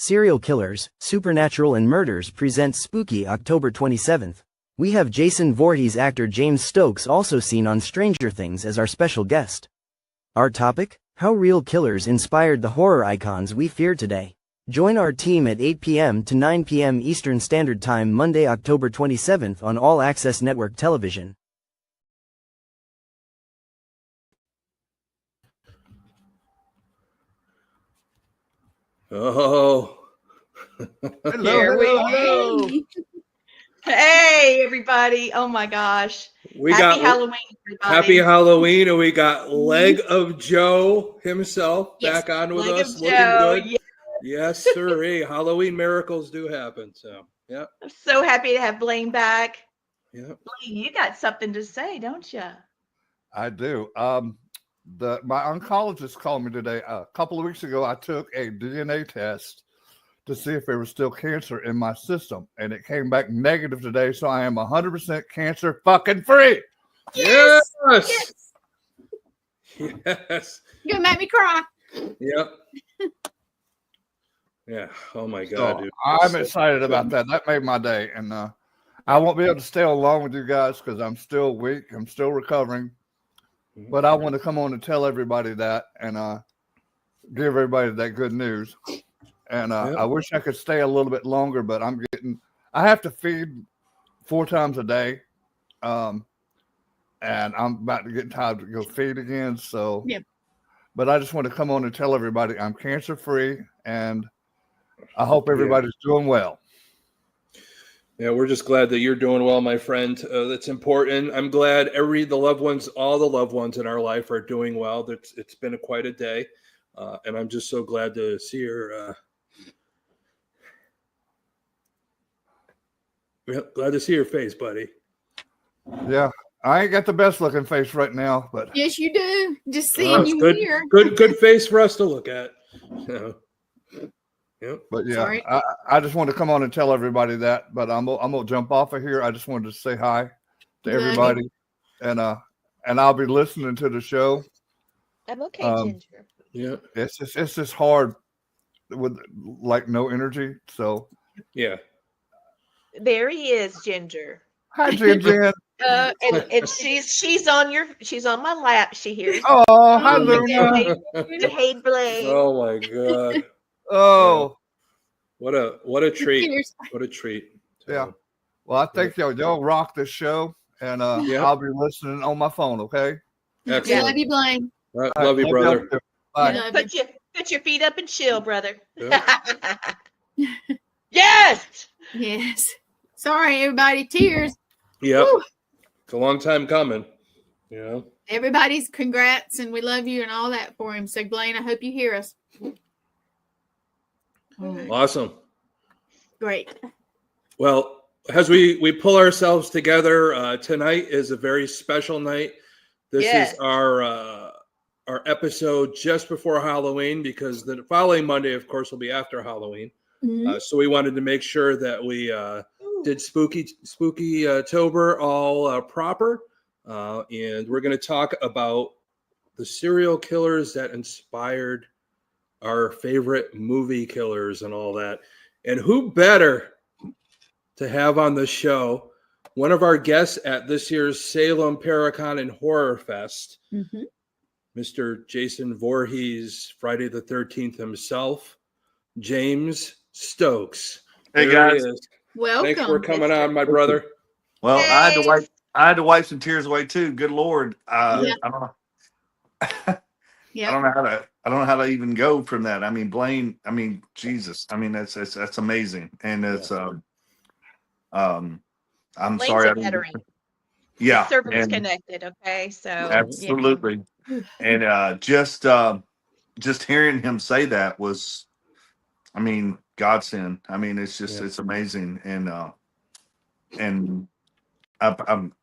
Serial Killers, Supernatural and Murders presents Spooky October 27th. We have Jason Voorhees actor James Stokes, also seen on Stranger Things, as our special guest. Our topic? How real killers inspired the horror icons we fear today. Join our team at 8 p.m. to 9 p.m. Eastern Standard Time Monday, October 27th on All Access Network Television. Oh, hello. Hey, everybody. Oh my gosh. Happy Halloween, everybody. Happy Halloween. And we got Leg of Joe himself back on with Leg us. of Looking Joe, good. Yes, sir. Halloween miracles do happen. So, yeah. I'm so happy to have Blaine back. Yeah. Blaine, you got something to say, don't you? I do. My oncologist called me today. A couple of weeks ago, I took a DNA test to see if there was still cancer in my system, and it came back negative today. So I am 100% cancer fucking free. Yes. Yes. Yes. You're gonna make me cry. Yep. Yeah. Oh my God, So dude. I'm excited about that. That made my day, and I won't be able to stay along with you guys because I'm still weak. I'm still recovering. But I want to come on and tell everybody that and give everybody that good news. And I wish I could stay a little bit longer, but I have to feed 4 times a day. And I'm about to get tired to go feed again. So, but I just want to come on and tell everybody I'm cancer free, and I hope everybody's doing well. Yeah, we're just glad that you're doing well, my friend. That's important. I'm glad all the loved ones in our life are doing well. It's been quite a day, and I'm just so glad to see your. Glad to see your face, buddy. Yeah, I ain't got the best looking face right now, but yes, you do. Just seeing you good, here. Good face for us to look at. So. Yep. But yeah, I just want to come on and tell everybody that. But I'm gonna jump off of here. I just wanted to say hi to everybody, and I'll be listening to the show. I'm okay, Ginger. Yeah, it's just hard with like no energy. So yeah, there he is, Ginger. Hi, Ginger. And she's on my lap. She hears. Oh, hi, Luna. Hey, Blaine. Oh my God. Oh, what a treat! What a treat! Yeah. Well, I think y'all rock this show, and I'll be listening on my phone. Okay. Excellent. Yeah, love you, Blaine. Love you, brother. Bye. Put your feet up and chill, brother. Yeah. Yes. Yes. Sorry, everybody. Tears. Yep. Woo. It's a long time coming. Everybody's congrats, and we love you and all that for him. So, Blaine, I hope you hear us. Awesome. Great. Well, as we pull ourselves together, tonight is a very special night. This is our episode just before Halloween, because the following Monday, of course, will be after Halloween. Mm-hmm. So we wanted to make sure that we did Spooky October all proper. And we're going to talk about the serial killers that inspired our favorite movie killers and all that. And who better to have on the show one of our guests at this year's Salem Paracon and Horror Fest, Mr. Jason Voorhees, Friday the 13th himself, James Stokes. Hey, guys. Welcome. Thanks for coming on, my brother. Well, I had to wipe some tears away too. Good Lord. I don't know. I don't know how to even go from that. I mean, Blaine, Jesus. I mean, that's amazing. And it's I'm Blaine's sorry. A veteran. Yeah. Servants connected, okay? So absolutely. And just hearing him say that was, I mean, godsend. I mean, it's just it's amazing. And I'm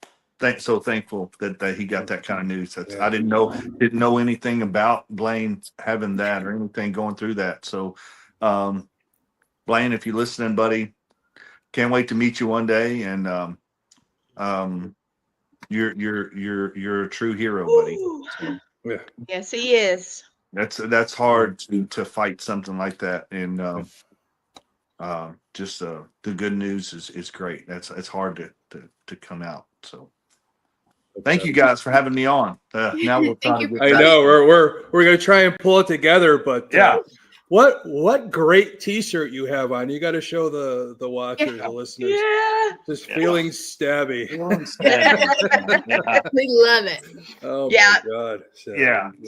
so thankful that he got that kind of news. I didn't know anything about Blaine having that or anything going through that. So, Blaine, if you're listening, buddy, can't wait to meet you one day. And you're a true hero, buddy. So, yes, he is. that's hard to fight something like that. And just the good news is great. It's hard to come out. So thank you guys for having me on. Now we're trying to get I know we're going to try and pull it together, but what great T-shirt you have on. You got to show the watchers, the listeners. Yeah. Just feeling stabby. We love it. Oh my God.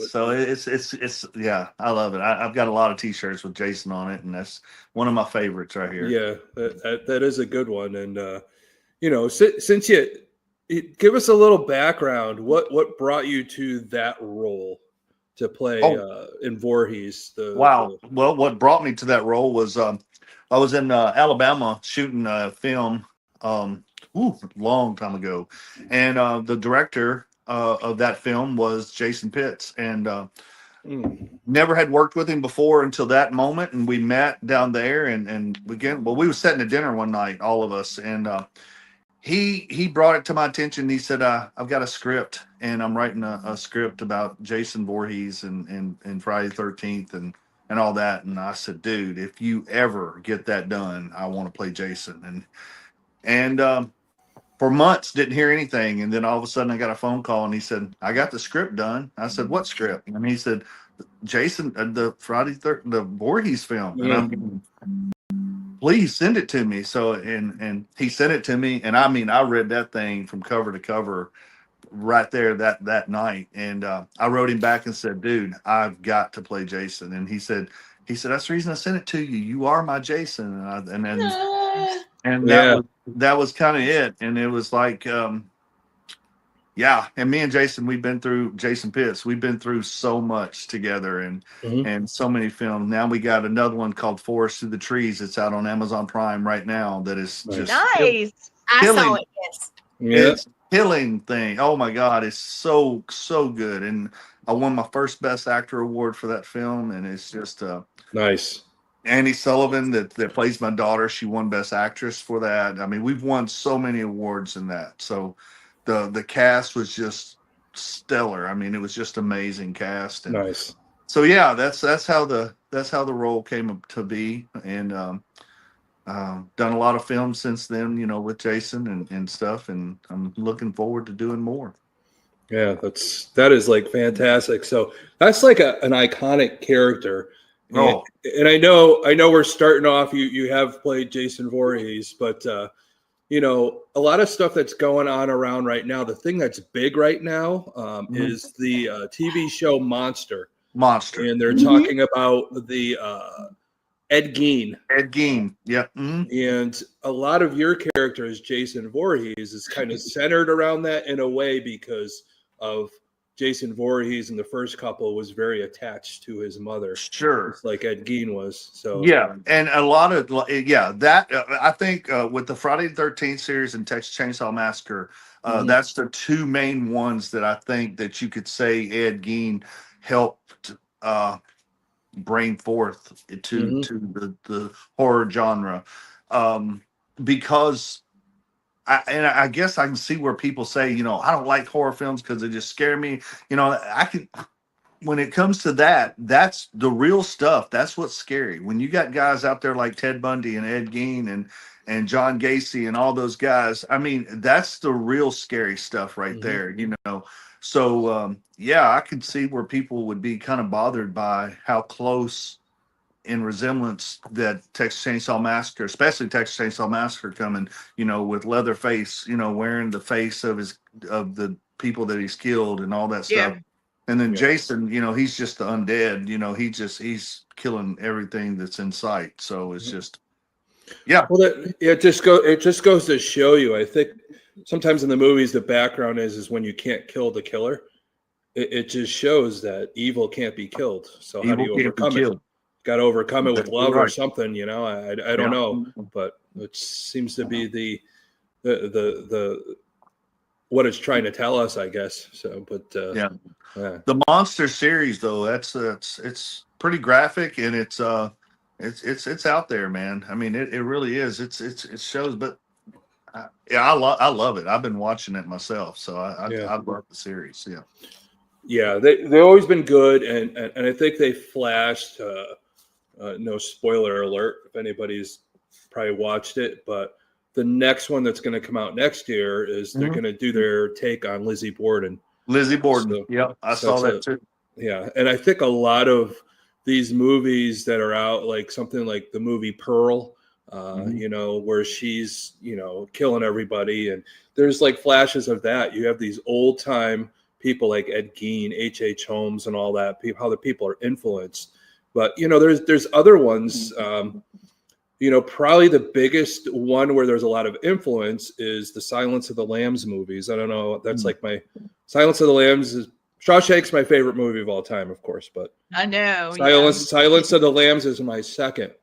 So it's I love it. I've got a lot of T-shirts with Jason on it, and that's one of my favorites right here. Yeah, that is a good one. And since you give us a little background, what brought you to that role to play in Voorhees? Well, what brought me to that role was I was in Alabama shooting a film long time ago, and the director of that film was Jason Pitts, and never had worked with him before until that moment, and we met down there, and we were sitting at dinner one night, all of us, and he brought it to my attention. He said, I've got a script, and I'm writing a script about Jason Voorhees and Friday the 13th and all that. And I said, dude, if you ever get that done, I want to play Jason. And for months, didn't hear anything. And then all of a sudden I got a phone call, and he said, I got the script done. I said, what script? And he said, Jason, the the Voorhees film. Yeah. And please send it to me. So, and he sent it to me. And I mean, I read that thing from cover to cover right there that night. And I wrote him back and said, dude, I've got to play Jason. And he said, that's the reason I sent it to you. You are my Jason. And that was kind of it. And it was like, and me and Jason, Jason Pitts, we've been through so much together and so many films. Now we got another one called Forest Through the Trees. It's out on Amazon Prime right now. That is just nice. I saw it. Yes. It's killing thing. Oh my God, it's so good. And I won my first Best Actor award for that film, and it's just nice. Annie Sullivan that plays my daughter, she won Best Actress for that. I mean, we've won so many awards in that. So the cast was just stellar. I mean, it was just amazing cast. And nice. So yeah, that's how the role came up to be, and done a lot of films since then, with Jason and stuff, and I'm looking forward to doing more. Yeah, that is like fantastic. So that's like an iconic character. And I know we're starting off. You have played Jason Voorhees, but a lot of stuff that's going on around right now. The thing that's big right now is the TV show Monster, and they're talking about the Ed Gein. Yeah. And a lot of your character as Jason Voorhees is kind of centered around that in a way, because of Jason Voorhees in the first couple was very attached to his mother. Sure. Just like Ed Gein was. So yeah. And a lot of, that I think with the Friday the 13th series and Texas Chainsaw Massacre, that's the two main ones that I think that you could say Ed Gein helped bring forth to the horror genre, because I guess I can see where people say, I don't like horror films because they just scare me. When it comes to that, that's the real stuff. That's what's scary. When you got guys out there like Ted Bundy and Ed Gein and John Gacy and all those guys, I mean, that's the real scary stuff right there, So, I could see where people would be kind of bothered by how close in resemblance that Texas Chainsaw Massacre, especially Texas Chainsaw Massacre coming, with Leatherface, wearing the face of the people that he's killed and all that stuff. And then Jason, he's just the undead, he's killing everything that's in sight. So it's just, Well, it just goes to show you, I think sometimes in the movies, the background is when you can't kill the killer. It just shows that evil can't be killed. So how do you overcome it? Got to overcome it with love or something, I don't know, but it seems to be the what it's trying to tell us, I guess. So, but the Monster series though, it's pretty graphic, and it's out there, man. I mean, it really is. It shows, but I love it. I've been watching it myself, so I love the series. Yeah, they've always been good, and I think they flashed. No spoiler alert if anybody's probably watched it, but the next one that's going to come out next year is they're going to do their take on Lizzie Borden. Lizzie Borden. So, yep, I saw that too. Yeah, and I think a lot of these movies that are out, like something like the movie Pearl, you know, where she's, you know, killing everybody, and there's like flashes of that. You have these old time people like Ed Gein, H.H. Holmes, and all that. How the people are influenced, but you know, there's other ones. You know, probably the biggest one where there's a lot of influence is the Silence of the Lambs movies. I don't know. That's like my Silence of the Lambs is Shawshank's my favorite movie of all time, of course, but I know Silence of the Lambs is my second.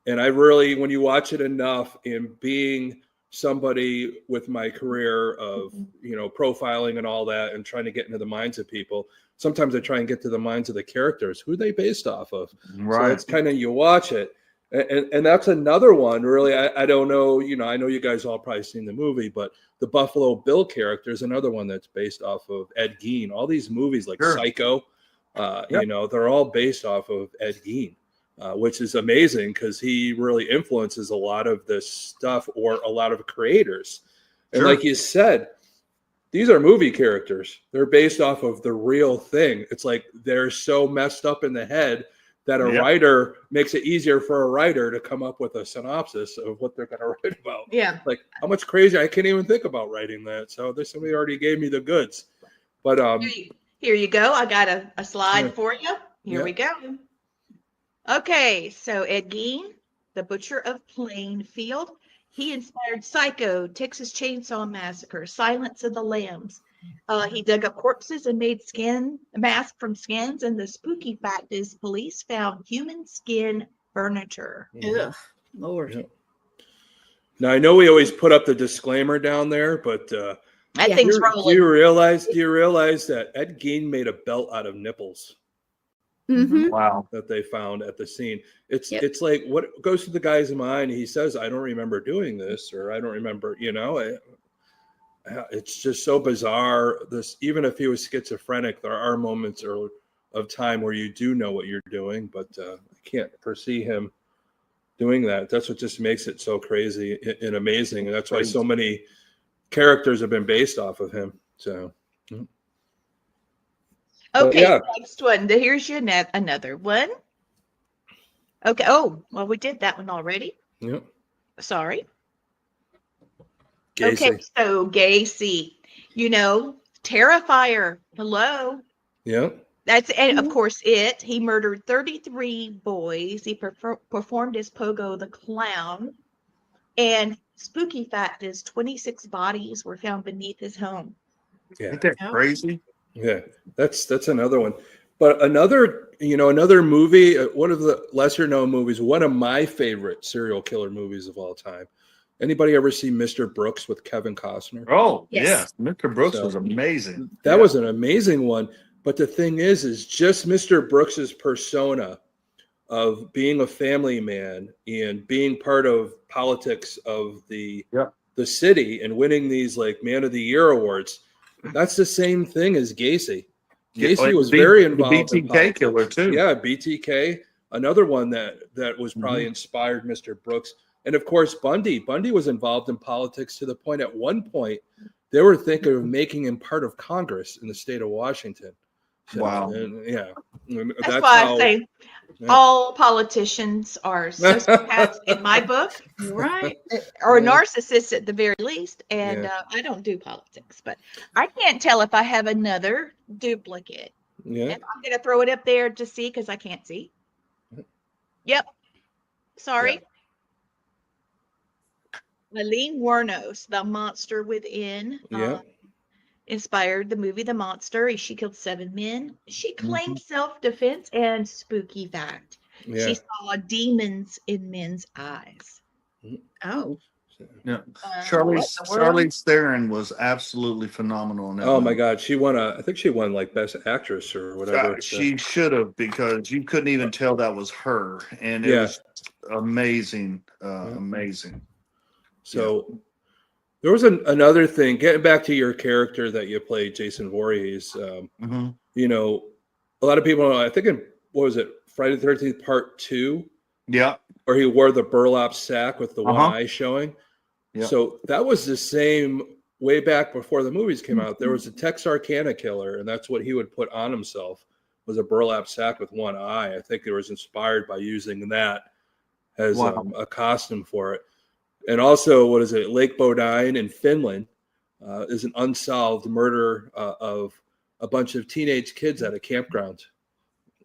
And I really, when you watch it enough, and being somebody with my career of, you know, profiling and all that, and trying to get into the minds of people, sometimes I try and get to the minds of the characters. Who are they based off of? Right. So it's kind of, you watch it. And that's another one, really. I don't know, you know, I know you guys all probably seen the movie, but the Buffalo Bill character is another one that's based off of Ed Gein. All these movies like Psycho, you know, they're all based off of Ed Gein, which is amazing because he really influences a lot of this stuff, or a lot of creators. And like you said, these are movie characters. They're based off of the real thing. It's like they're so messed up in the head that a writer makes it easier for a writer to come up with a synopsis of what they're going to write about. Yeah. Like how much crazy, I can't even think about writing that. So there's somebody already gave me the goods. But here you go. I got a slide for you. Here we go. Okay. So Ed Gein, the Butcher of Plainfield, he inspired Psycho, Texas Chainsaw Massacre, Silence of the Lambs. He dug up corpses and made a mask from skins. And the spooky fact is, police found human skin furniture. Ugh, Lord. Yeah. Now I know we always put up the disclaimer down there, but that thing's rolling. Do you realize that Ed Gein made a belt out of nipples? Mm-hmm. Wow. That they found at the scene. It's like, what goes through the guy's mind? He says, I don't remember doing this, or I don't remember, you know. It's just so bizarre. This, even if he was schizophrenic, there are moments of time where you do know what you're doing, but I can't foresee him doing that. That's what just makes it so crazy and amazing, and that's why so many characters have been based off of him. So, okay, next one. Here's your another one. Okay. Oh, well, we did that one already. Yep. Sorry. Gacy. Okay, so Gacy, you know, Terrifier. Hello. Yeah. That's, and of course, he murdered 33 boys. He performed as Pogo the Clown. And spooky fact is 26 bodies were found beneath his home. Yeah. Ain't that crazy? Yeah, that's another one. But another movie, one of the lesser known movies, one of my favorite serial killer movies of all time. Anybody ever see Mr. Brooks with Kevin Costner? Oh, yes. Mr. Brooks was amazing. That was an amazing one. But the thing is just Mr. Brooks's persona of being a family man and being part of politics of the city and winning these like Man of the Year awards. That's the same thing as Gacy. Gacy was very involved. The BTK killer too. Yeah, BTK, another one that was probably inspired Mr. Brooks. And of course, Bundy. Bundy was involved in politics to the point at one point they were thinking of making him part of Congress in the state of Washington. So, wow. That's why I say all politicians are sociopaths in my book, right? Or narcissists at the very least. And I don't do politics, but I can't tell if I have another duplicate. Yeah. And I'm going to throw it up there to see because I can't see. Yep. Sorry. Eileen Wuornos, The Monster Within, inspired the movie The Monster. She killed 7 men. She claimed self-defense and spooky fact. Yeah. She saw demons in men's eyes. Oh. Yeah. Charlize Theron was absolutely phenomenal in that movie. My God. She won I think she won like Best Actress or whatever. She should have, because you couldn't even tell that was her. And it was amazing. Amazing. So there was another thing, getting back to your character that you played, Jason Voorhees. You know, a lot of people, I think what was it, Friday the 13th Part 2, Yeah. Or he wore the burlap sack with the one Uh-huh. eye showing. Yeah. So that was the same way back before the movies came out. There was a Texarkana killer, and that's what he would put on himself, was a burlap sack with one eye. I think it was inspired by using that as Wow. a costume for it. And also, what is it? Lake Bodine in Finland is an unsolved murder of a bunch of teenage kids at a campground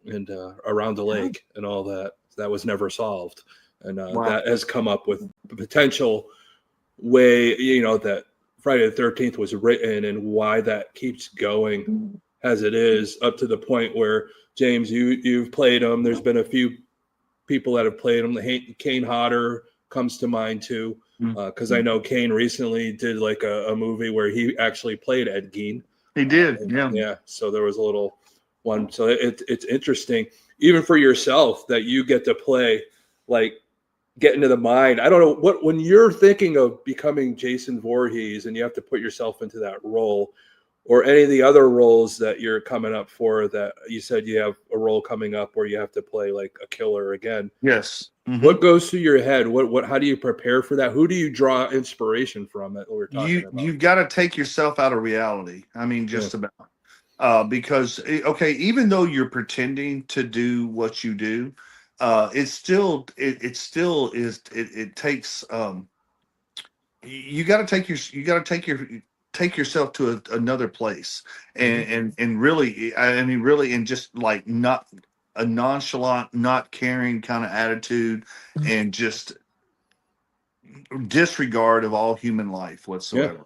and around the lake and all that. That was never solved. And Wow. that has come up with the potential way, that Friday the 13th was written and why that keeps going as it is, up to the point where, James, you've played them. There's been a few people that have played them. Kane Hodder comes to mind too, because I know Kane recently did like a movie where he actually played Ed Gein. He did, Yeah. So there was a little one. So it's interesting, even for yourself, that you get to play, like, get into the mind. I don't know when you're thinking of becoming Jason Voorhees and you have to put yourself into that role, or any of the other roles that you're coming up for. That you said you have a role coming up where you have to play like a killer again. Yes. Mm-hmm. What goes through your head? How do you prepare for that? Who do you draw inspiration from that we're talking about? You've got to take yourself out of reality. I mean, just about. Because, okay, even though you're pretending to do what you do, it still takes, you got to take yourself to another place, and really, I mean, really, and just like not a nonchalant, not caring kind of attitude, and just disregard of all human life whatsoever.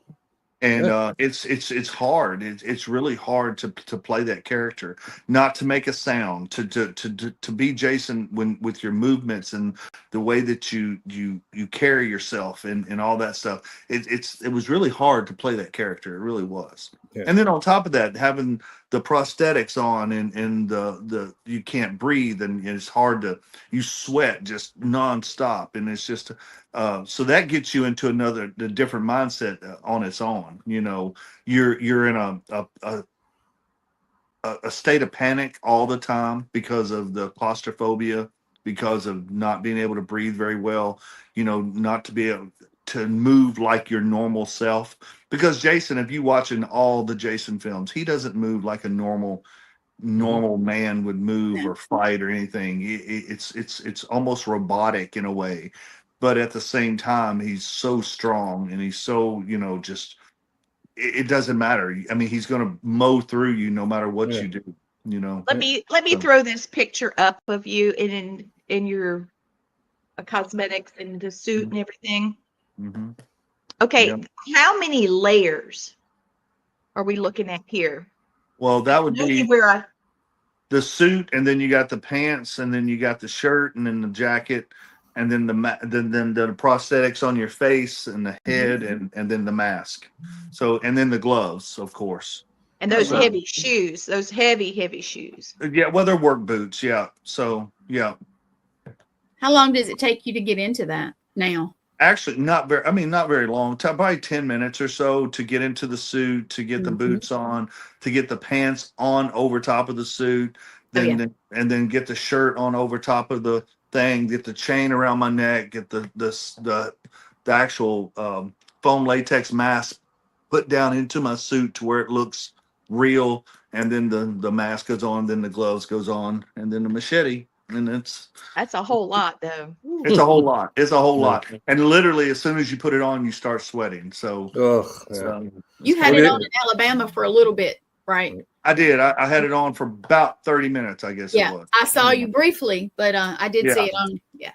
And it's hard. It's really hard to play that character, not to make a sound, to be Jason with your movements and the way that you carry yourself and all that stuff. It was really hard to play that character. It really was. Yeah. And then on top of that, having the prosthetics on and the you can't breathe, and it's hard you sweat just nonstop, and it's just so that gets you into a different mindset on its own. You're in a state of panic all the time because of the claustrophobia, because of not being able to breathe very well, not to be able to move like your normal self. Because Jason, if you watching all the Jason films, he doesn't move like a normal man would move or fight or anything. It's almost robotic in a way, but at the same time, he's so strong and he's so, just, it doesn't matter. I mean, he's going to mow through you no matter what you do, Let me throw this picture up of you in your cosmetics and the suit and everything. Mm-hmm. Okay, how many layers are we looking at here? Well, that would be where the suit, and then you got the pants, and then you got the shirt, and then the jacket, and then the prosthetics on your face and the head, and then the mask. So, and then the gloves, of course. And those heavy shoes, those heavy shoes. Yeah, well, they're work boots. Yeah. So, yeah. How long does it take you to get into that now? Actually, not very long. Probably 10 minutes or so to get into the suit, to get the boots on, to get the pants on over top of the suit, and then get the shirt on over top of the thing, get the chain around my neck, get the actual foam latex mask put down into my suit to where it looks real, and then the mask goes on, then the gloves goes on, and then the machete. And that's a whole lot, though. It's a whole lot. It's a whole lot. And literally, as soon as you put it on, you start sweating. So, you had it on in Alabama for a little bit, right? I did. I had it on for about 30 minutes, I guess. Yeah, it was. I saw you briefly, but I did see it on. Yeah.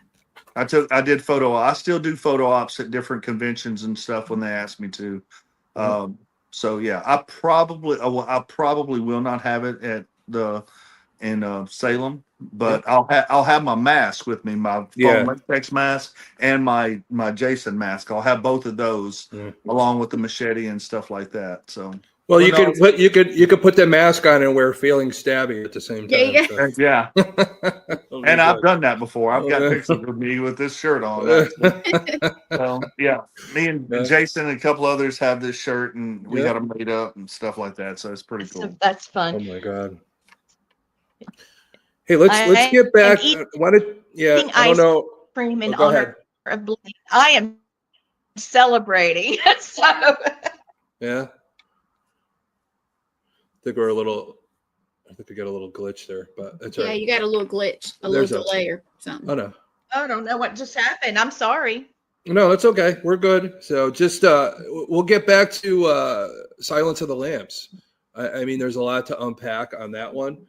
I did I still do photo ops at different conventions and stuff when they ask me to. So yeah, I probably will not have it in Salem, but I'll have my mask with me, my foam latex mask and my Jason mask. I'll have both of those along with the machete and stuff like that. So, well, you could put the mask on and wear Feeling Stabby at the same time. Yeah. And I've done that before. I've got pictures of me with this shirt on. So yeah, me and Jason and a couple others have this shirt, and we got them made up and stuff like that. So it's pretty cool. So that's fun. Oh my God. Hey, let's get back. Yeah, Eating I don't ice know. cream in Oh, go honor ahead. of Blaine. I am celebrating. So Yeah, I think we're a little. I think we got a little glitch there, but it's all Yeah, right. you got a little glitch, a There's little us. delay or something. Oh no. I don't know what just happened. I'm sorry. No, that's okay. We're good. So just we'll get back to Silence of the Lambs. I mean, there's a lot to unpack on that one.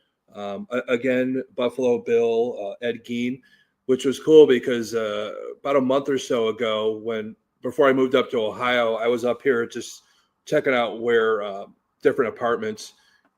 Again, Buffalo Bill, Ed Gein, which was cool because about a month or so ago, before I moved up to Ohio, I was up here just checking out where different apartments,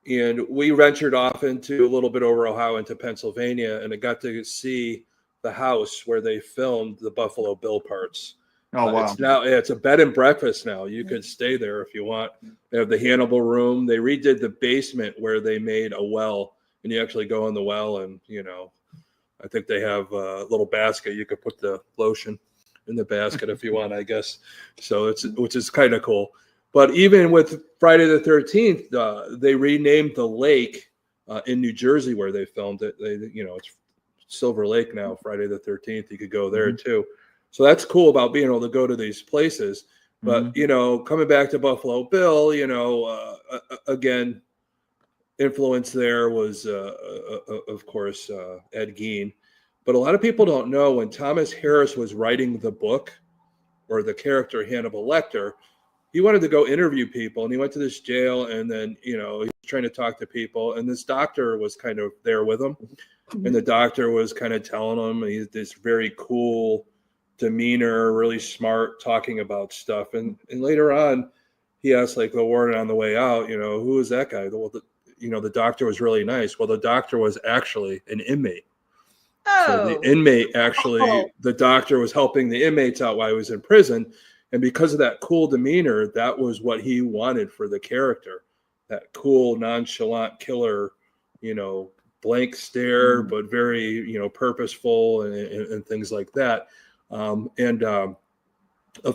and we ventured off into a little bit over Ohio into Pennsylvania, and I got to see the house where they filmed the Buffalo Bill parts. Oh wow. It's a bed and breakfast now. You could stay there if you want. They have the Hannibal room. They redid the basement where they made a well, and you actually go in the well, and I think they have a little basket. You could put the lotion in the basket if you want, I guess. So which is kind of cool. But even with Friday the 13th, they renamed the lake in New Jersey where they filmed it. It's Silver Lake now. Friday the 13th, you could go there too. So that's cool about being able to go to these places. But coming back to Buffalo Bill, again, influence there was, of course, Ed Gein. But a lot of people don't know when Thomas Harris was writing the book, or the character Hannibal Lecter, he wanted to go interview people, and he went to this jail, and then he was trying to talk to people, and this doctor was kind of there with him, and the doctor was kind of telling him he's this very cool demeanor, really smart, talking about stuff, and later on, he asked like the warden on the way out, who is that guy? Well, the doctor was really nice. Well, the doctor was actually an inmate. So the inmate the doctor was helping the inmates out while he was in prison. And because of that cool demeanor, that was what he wanted for the character. That cool, nonchalant killer, blank stare, but very, purposeful and things like that. Of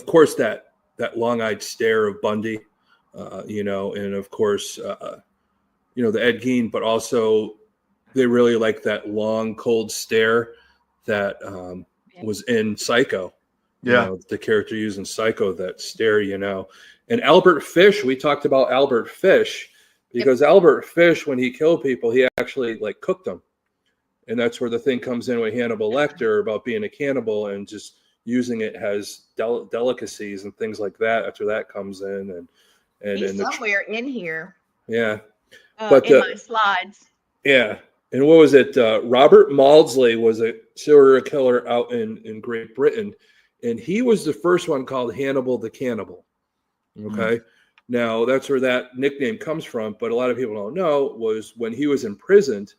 course, that long-eyed stare of Bundy, and of course, the Ed Gein, but also they really like that long, cold stare that was in Psycho. The character used in Psycho, that stare, And Albert Fish, we talked about Albert Fish because Albert Fish, when he killed people, he actually like cooked them. And that's where the thing comes in with Hannibal Lecter about being a cannibal and just using it as delicacies and things like that. After that comes in, and he's somewhere in here. Yeah, but in my slides. Yeah, and what was it? Robert Maudsley was a serial killer out in Great Britain, and he was the first one called Hannibal the Cannibal. Okay, now that's where that nickname comes from. But a lot of people don't know was when he was imprisoned,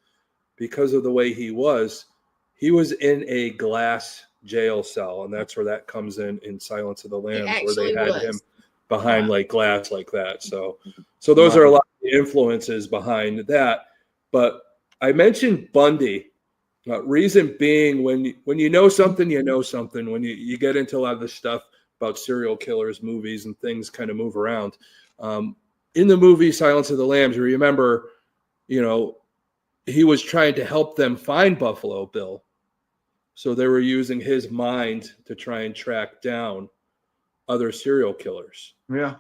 because of the way he was in a glass jail cell, and that's where that comes in Silence of the Lambs, where they had him behind like glass like that. So those are a lot of the influences behind that. But I mentioned Bundy. Reason being, when you know something, you know something. When you get into a lot of the stuff about serial killers, movies, and things kind of move around. In the movie Silence of the Lambs, you remember, he was trying to help them find Buffalo Bill. So they were using his mind to try and track down other serial killers. Yeah.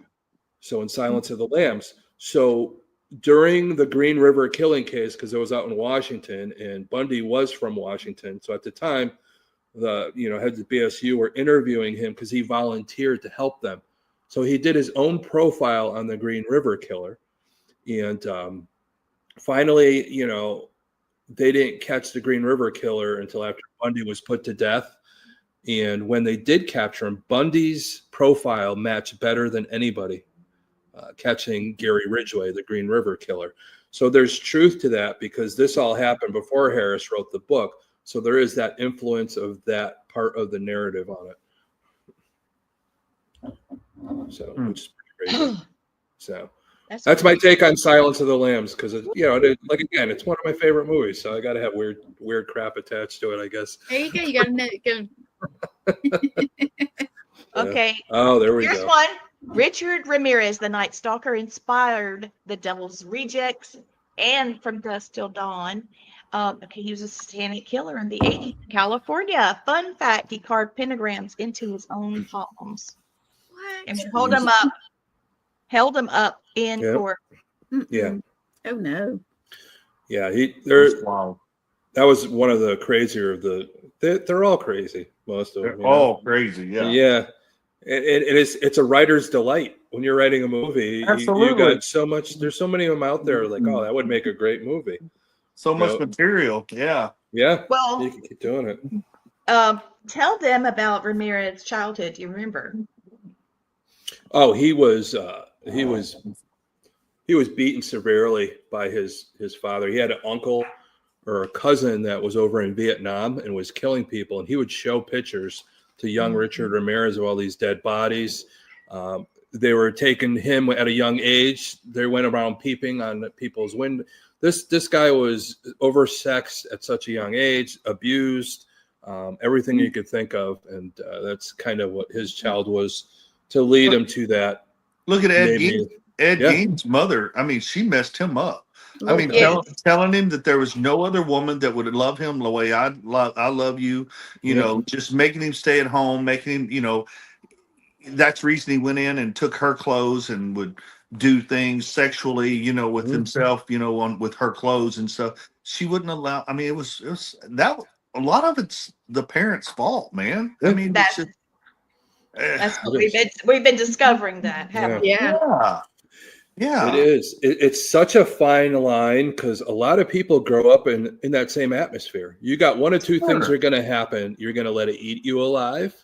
So in Silence of the Lambs. So during the Green River killing case, because it was out in Washington, and Bundy was from Washington. So at the time, the heads of BSU were interviewing him because he volunteered to help them. So he did his own profile on the Green River killer. And finally, they didn't catch the Green River killer until after Bundy was put to death. And when they did capture him, Bundy's profile matched better than anybody, catching Gary Ridgway, the Green River killer. So there's truth to that because this all happened before Harris wrote the book. So there is that influence of that part of the narrative on it. So, which is pretty crazy. So that's my take on Silence of the Lambs because again, it's one of my favorite movies. So I got to have weird crap attached to it, I guess. There you go. You got to know. Okay. Oh, there we go. Here's one. Richard Ramirez, the Night Stalker, inspired The Devil's Rejects and From Dusk Till Dawn. Okay, he was a satanic killer in the 80s in California. Fun fact, he carved pentagrams into his own palms What? and held them up in Yep. court. Yeah. Oh no. Yeah, That's wild. that was one of the crazier of the. They're all crazy, most of them. They're you know? all crazy. Yeah. Yeah, and it's a writer's delight when you're writing a movie. You Absolutely. got so much. There's so many of them out there. Like, oh, that would make a great movie. So much material. Yeah. Yeah. Well, You can keep doing it. tell them about Ramirez's childhood. Do you remember? Oh, he was beaten severely by his father. He had an uncle or a cousin that was over in Vietnam and was killing people, and he would show pictures to young Richard Ramirez of all these dead bodies. They were taking him at a young age. They went around peeping on people's window. This guy was oversexed at such a young age, abused, everything you could think of, and that's kind of what his child was to lead him to that. Look at Ed maybe. Gein. Ed Yeah. Gein's mother. I mean, she messed him up. I mean, Yes. telling him that there was no other woman that would love him the way I love you. You Yeah. know, just making him stay at home, making him. That's the reason he went in and took her clothes and would do things sexually, with himself, with her clothes and stuff. She wouldn't allow. I mean, it was that a lot of it's the parents' fault, man. I mean, That's what we've been discovering that, haven't we? Yeah. Yeah. It is. It's such a fine line because a lot of people grow up in that same atmosphere. You got one of two things are going to happen. You're going to let it eat you alive,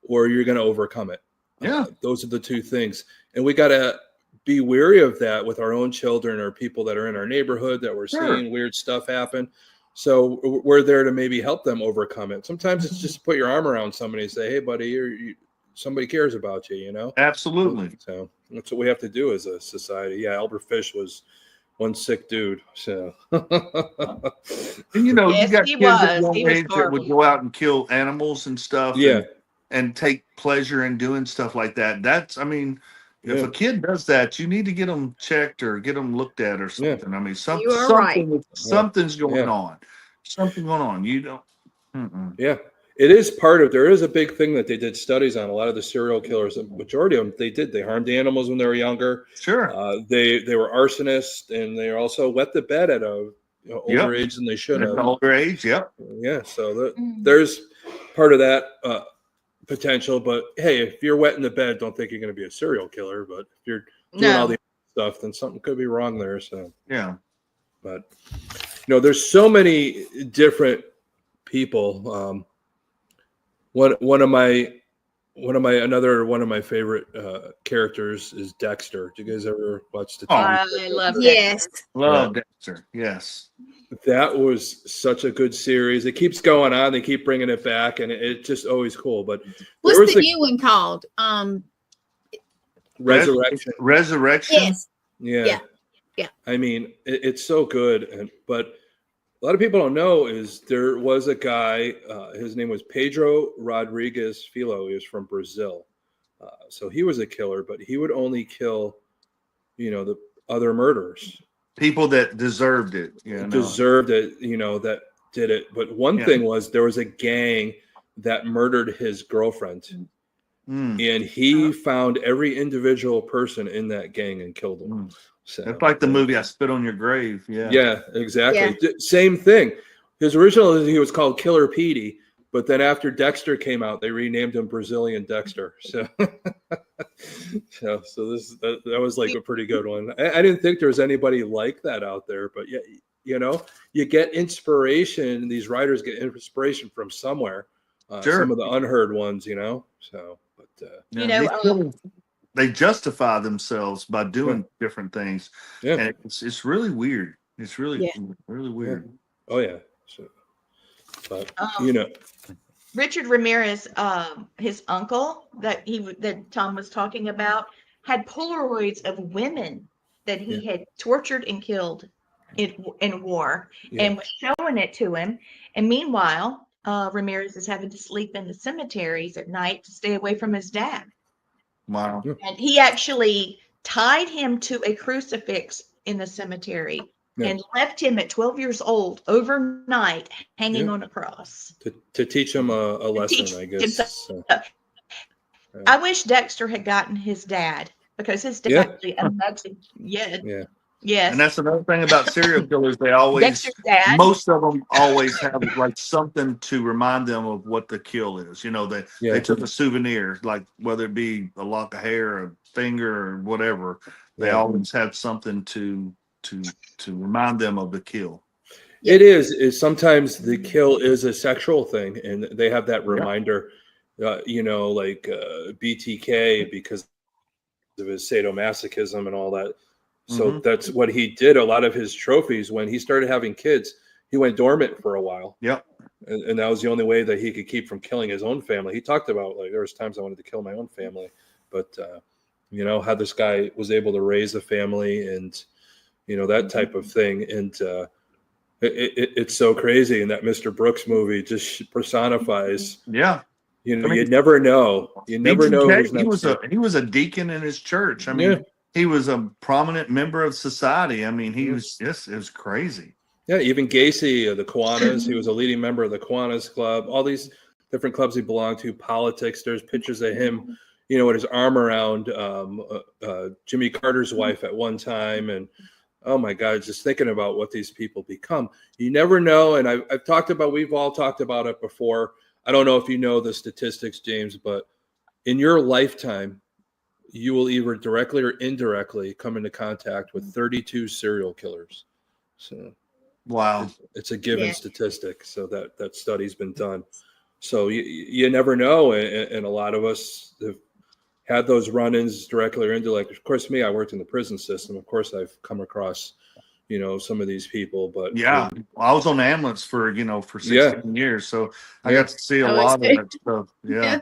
or you're going to overcome it. Yeah. Those are the two things. And we got to be wary of that with our own children or people that are in our neighborhood that we're seeing weird stuff happen. So we're there to maybe help them overcome it. Sometimes it's just put your arm around somebody and say, hey, buddy, somebody cares about you, Absolutely. So that's what we have to do as a society. Yeah, Albert Fish was one sick dude. So And Yes, you got he kids was. at young He was age that would horrible. go out and kill animals and stuff. Yeah. And take pleasure in doing stuff like that. That's, I mean, if a kid does that, you need to get them checked or get them looked at or something. I mean, You are right. something's going on. Something going on. You don't. Yeah, it is there is a big thing that they did studies on. A lot of the serial killers, the majority of them, they harmed animals when they were younger. Sure. They were arsonists, and they also wet the bed at a older age than they should have. Older age, yep. Yeah, so there's part of that potential. But hey, if you're wet in the bed, don't think you're going to be a serial killer. But if you're doing all the stuff, then something could be wrong there. So yeah, but there's so many different people. One of my favorite characters is Dexter. Do you guys ever watch the TV? I love it. Yes. love Dexter. Yes, that was such a good series. It keeps going on. They keep bringing it back, and it's just always cool. But What's the new one called? Resurrection. Resurrection. Yes. Yeah. I mean, it's so good, but a lot of people don't know is there was a guy. His name was Pedro Rodriguez Filho. He was from Brazil, so he was a killer, but he would only kill, the other murderers, people that deserved it. Deserved it. That did it. But one thing was there was a gang that murdered his girlfriend. And he found every individual person in that gang and killed them. So it's like the movie I Spit on Your Grave. Yeah, exactly. Yeah. Same thing. His original, he was called Killer Petey, but then after Dexter came out, they renamed him Brazilian Dexter. So, that was like a pretty good one. I didn't think there was anybody like that out there, but yeah, you get inspiration. These writers get inspiration from somewhere. Some of the unheard ones, So, but they justify themselves by doing different things. Yeah, and it's really weird. It's really really weird. Oh yeah. So, but Richard Ramirez, his uncle that Tom was talking about, had Polaroids of women that he had tortured and killed in war, and was showing it to him. And meanwhile, Ramirez is having to sleep in the cemeteries at night to stay away from his dad. Wow. And he actually tied him to a crucifix in the cemetery and left him at 12 years old overnight hanging on a cross. To teach him a lesson, teach I him guess. something. I wish Dexter had gotten his dad, because his dad actually amazing. Yes. And that's another thing about serial killers. They always, Dexter's dad. most of them always have like something to remind them of what the kill is. You know, they took a souvenir, like whether it be a lock of hair, a finger, or whatever. They always have something to remind them of the kill. It is sometimes the kill is a sexual thing, and they have that reminder. You know, like BTK, because of his sadomasochism and all that. So that's what he did. A lot of his trophies, when he started having kids, he went dormant for a while. Yep. And that was the only way that he could keep from killing his own family. He talked about, like, there was times I wanted to kill my own family, but you know, how this guy was able to raise a family and, you know, that type of thing. And it's so crazy. And that Mr. Brooks movie just personifies. Yeah. You know, you never know. You never know. He was a deacon in his church. I mean, he was a prominent member of society. I mean, he was just, it was crazy. Yeah, even Gacy, the Kiwanis, he was a leading member of the Kiwanis Club. All these different clubs he belonged to, politics. There's pictures of him, you know, with his arm around Jimmy Carter's wife at one time. And oh my God, just thinking about what these people become. You never know. And I've talked about, we've all talked about it before. I don't know if you know the statistics, James, but in your lifetime, you will either directly or indirectly come into contact with 32 serial killers. So, wow, it's a given statistic. So that study's been done. So you never know, and a lot of us have had those run-ins directly or indirectly. Of course, me, I worked in the prison system. Of course, I've come across, you know, some of these people, but I was on the ambulance for 16 years, so I got to see a lot of that stuff. Yeah.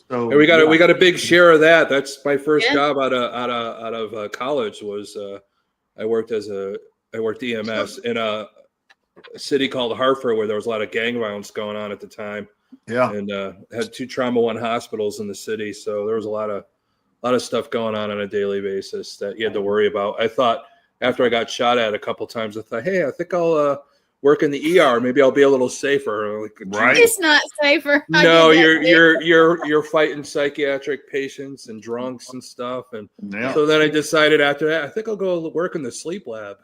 So and we got a big share of that. That's my first job out of college. Was I worked EMS in a city called Hartford, where there was a lot of gang violence going on at the time. Yeah, and had 2 Trauma 1 hospitals in the city, so there was a lot of stuff going on a daily basis that you had to worry about. I thought, after I got shot at a couple times, I thought, hey, I think I'll work in the ER. Maybe I'll be a little safer. Like, right? It's not safer. No, you're fighting psychiatric patients and drunks and stuff. And so then I decided after that, I think I'll go work in the sleep lab.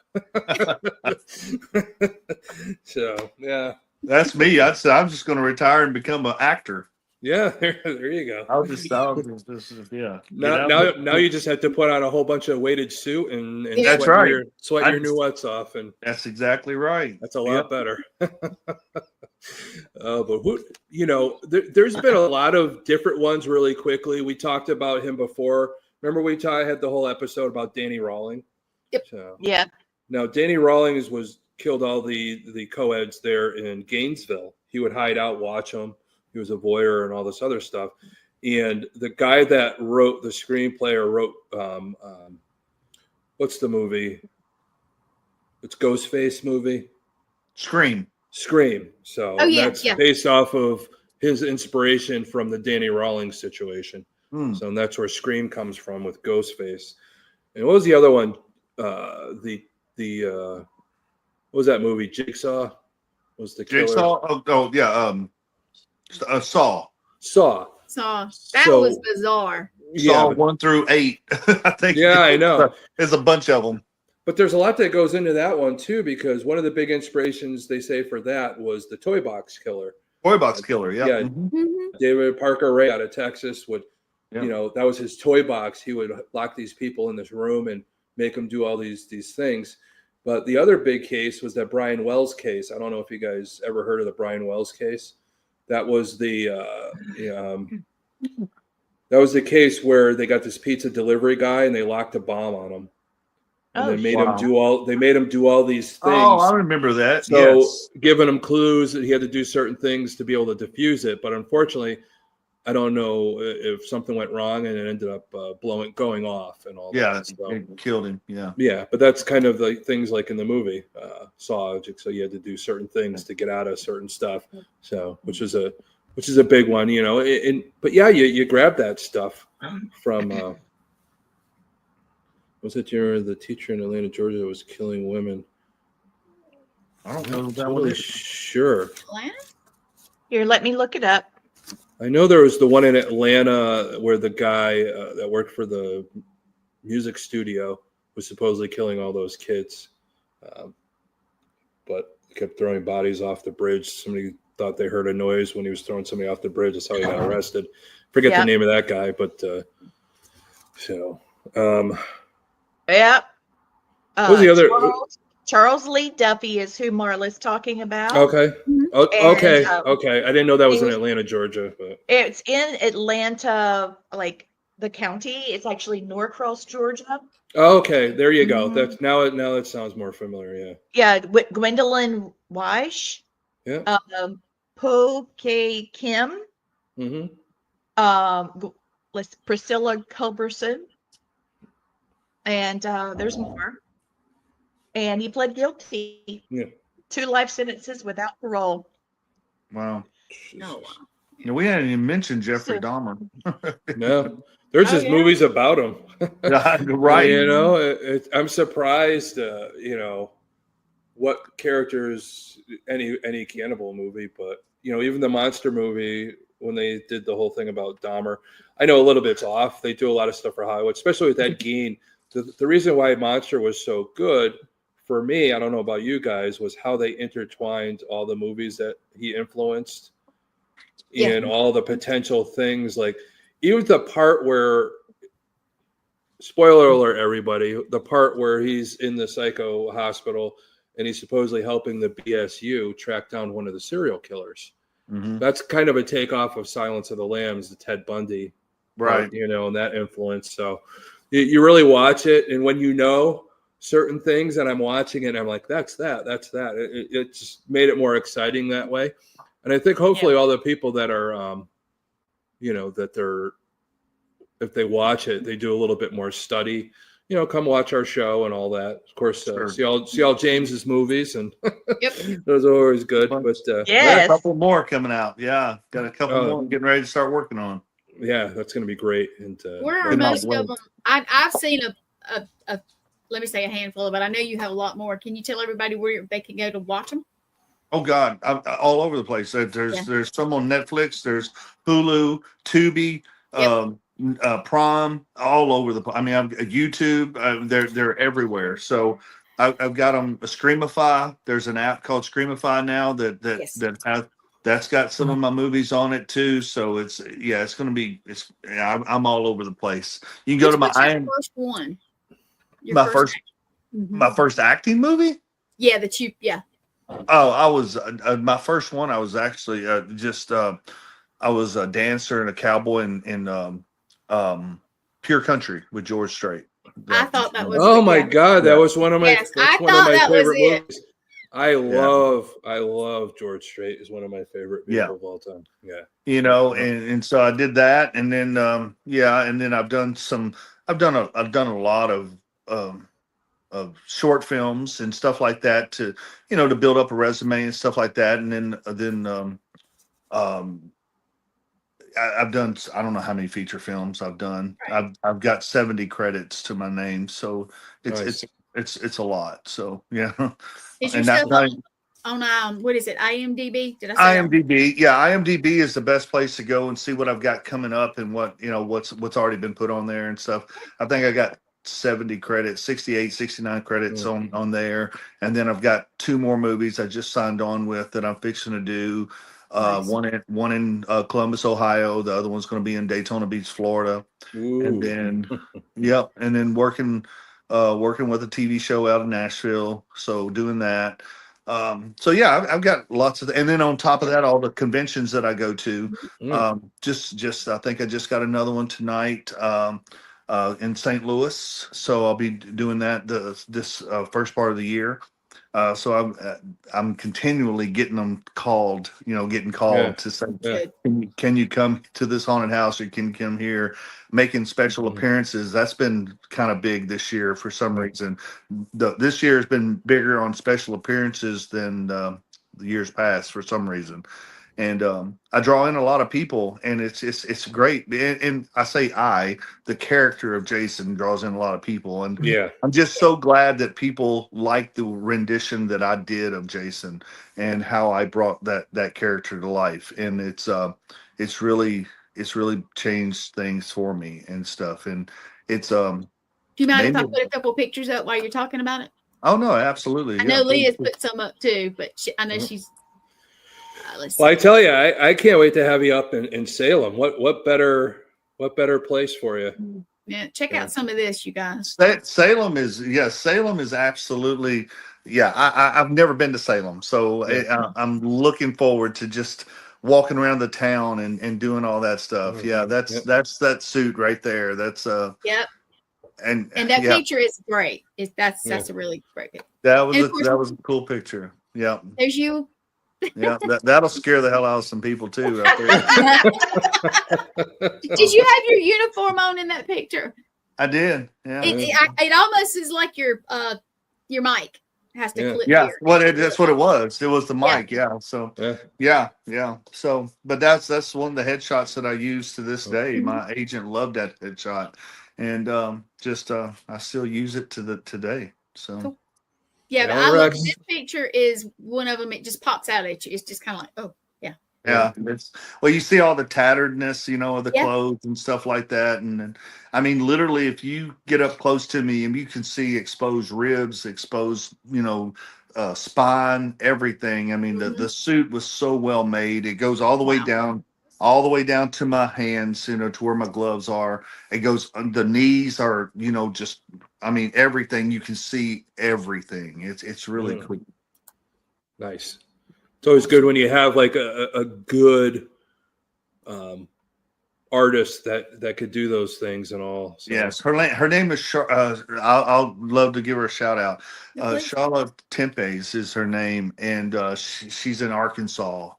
So yeah, that's me. I'm just going to retire and become an actor. Yeah, there you go. I'll just Now you just have to put on a whole bunch of weighted suit and that's sweat your nuts off, and that's exactly right. That's a lot better. But there's been a lot of different ones. Really quickly, we talked about him before. Remember, I had the whole episode about Danny Rawling. Yep. So, yeah. Now Danny Rawlings killed all the co-eds there in Gainesville. He would hide out, watch them. He was a voyeur and all this other stuff. And the guy that wrote the screenplay or wrote, what's the movie? It's Ghostface movie. Scream. So that's based off of his inspiration from the Danny Rawlings situation. So that's where Scream comes from with Ghostface. And what was the other one? What was that movie? Jigsaw was the killer. Jigsaw? Saw. That was bizarre. Saw 1 through 8. I think. Yeah, I know. There's a bunch of them. But there's a lot that goes into that one too, because one of the big inspirations they say for that was the Toy Box Killer. Toy Box Killer, yeah. Mm-hmm. David Parker Ray out of Texas would, that was his toy box. He would lock these people in this room and make them do all these things. But the other big case was that Brian Wells case. I don't know if you guys ever heard of the Brian Wells case. That was that was the case where they got this pizza delivery guy and they locked a bomb on him. And they made him do all these things. Oh, I remember that. So giving him clues that he had to do certain things to be able to defuse it. But unfortunately, I don't know if something went wrong and it ended up going off and all that. Yeah, it killed him. Yeah. Yeah, but that's kind of like things like in the movie Saw. So you had to do certain things to get out of certain stuff. So which is a big one, but yeah, you grab that stuff from was it the teacher in Atlanta, Georgia that was killing women? I don't I'm know not what that one totally is. sure. Atlanta? Here, let me look it up. I know there was the one in Atlanta where the guy that worked for the music studio was supposedly killing all those kids, but he kept throwing bodies off the bridge. Somebody thought they heard a noise when he was throwing somebody off the bridge. That's how he got arrested. Forget the Yep. name of that guy, but Yep. what was the other? Charles Lee Duffy is who Marla's talking about. Okay. Mhm. Okay. And, Okay. I didn't know that was he in was- Atlanta, Georgia. But It's in Atlanta, like the county. It's actually Norcross, Georgia. okay, there you go. Mhm. That's now that sounds more familiar. Yeah. Yeah, Gwendolyn Weish, Yeah. Po K Kim, Mm-hmm. Priscilla Culberson, and there's more. And he pled guilty. Yeah. 2 life sentences without parole. Wow. Oh, wow. Yeah, we hadn't even mentioned Jeffrey So- Dahmer. No, there's Oh, just yeah. movies about him. Right. You know, I'm surprised. You know, what characters any cannibal movie, but you know, even the monster movie when they did the whole thing about Dahmer, I know a little bit's off. They do a lot of stuff for Hollywood, especially with Ed Gein. The reason why Monster was so good for me, I don't know about you guys, was how they intertwined all the movies that he influenced Yeah. and all the potential things. Like even the part where, spoiler alert, everybody, the part where he's in the psycho hospital and he's supposedly helping the BSU track down one of the serial killers. Mhm. That's kind of a takeoff of Silence of the Lambs, the Ted Bundy, Right. part, you know, and that influence. So you really watch it, and when you know certain things, and I'm watching it, I'm like, that's that. It just made it more exciting that way. And I think hopefully all the people that are, you know, that they're, if they watch it, they do a little bit more study. You know, come watch our show and all that. Of course, Sure. see all James's movies, and Yep. those are always good. But We got a Yes. couple more coming out. Yeah, got a couple Oh. more getting ready to start working on. yeah, that's going to be great. And Where are Good night, most Wayne. of them? I've seen a let me say a handful, but I know you have a lot more. Can you tell everybody where they can go to watch them? Oh God, all over the place. Yeah. There's some on Netflix. There's Hulu, Tubi, Yep. Prime, all over the place. I mean, I've YouTube. They're everywhere. So I've got them. Streamify. There's an app called Streamify now Yes. that's got some of my movies on it too. So it's going to be. I'm all over the place. You can go to my What's your first one. Your my first Mhm. my first acting movie. Yeah, that you. Yeah. Oh, I was my first one. I was actually I was a dancer and a cowboy in Pure Country with George Strait. I thought that was. oh my yeah. God, that Yeah. was one of my. Yes, that's I one of thought my that was favorite it. movies. I love George Strait. Is one of my favorite people Yeah. of all time. Yeah. You know, and so I did that, and then and then I've done a lot of short films and stuff like that to to build up a resume and stuff like that, and then I've done, I don't know how many feature films I've done. Right. I've got 70 credits to my name, so Nice. it's a lot. So yeah, Is your and stuff not on what is it? IMDb? Did I say that? IMDb. Yeah, IMDb is the best place to go and see what I've got coming up and what's already been put on there and stuff. I think I got 70 credits, 68, 69 credits on there, and then I've got 2 more movies I just signed on with that I'm fixing to do. Nice. One in Columbus, Ohio. The other one's going to be in Daytona Beach, Florida. Ooh. And then, and then working with a TV show out of Nashville. So doing that. So yeah, I've got lots of, and then on top of that, all the conventions that I go to. Just I think I just got another one tonight. In St. Louis, so I'll be doing that this first part of the year. So I'm continually getting them called, getting called to say, Good. can you come to this haunted house or can you come here, making special appearances. That's been kind of big this year for some reason. This year has been bigger on special appearances than the years past for some reason. And I draw in a lot of people, and it's great. And I say the character of Jason draws in a lot of people, and Yeah. I'm just so glad that people like the rendition that I did of Jason and how I brought that character to life. And it's really changed things for me and stuff. And it's Do you mind made if I me. put a couple pictures up while you're talking about it? Oh no, absolutely. I know Leah's put some up too, but I know she's. Let's see. Well, I tell you, I can't wait to have you up in Salem. What better place for you? Yeah, check out some of this, you guys. Salem is absolutely, I've never been to Salem, so I'm looking forward to just walking around the town and doing all that stuff. Yeah, that's that suit right there. That's Yep. And that picture is great. That's a really great picture. That was a cool picture. Yeah. There's you. Yeah, that'll scare the hell out of some people too. Right there. Did you have your uniform on in that picture? I did. Yeah. It almost is like your mic has to clip. Yeah. Here. Well, that's what it was. It was the mic. Yeah. So yeah. So, but that's one of the headshots that I use to this day. My agent loved that headshot, and I still use it today. So. Cool. Yeah, but I love this picture is one of them. It just pops out at you. It's just kind of like, oh, yeah. Yeah. You see all the tatteredness, of the clothes and stuff like that. And I mean, literally, if you get up close to me and you can see exposed ribs, exposed, spine, everything. I mean, the suit was so well made. It goes all the way down. All the way down to my hands, to where my gloves are. It goes, the knees are, just, I mean, everything. You can see everything. It's really cool. Nice. It's always good when you have like a good artist that could do those things and all. So. Yes, her name is I'll love to give her a shout out. Charlotte Tempes is her name, and she's in Arkansas.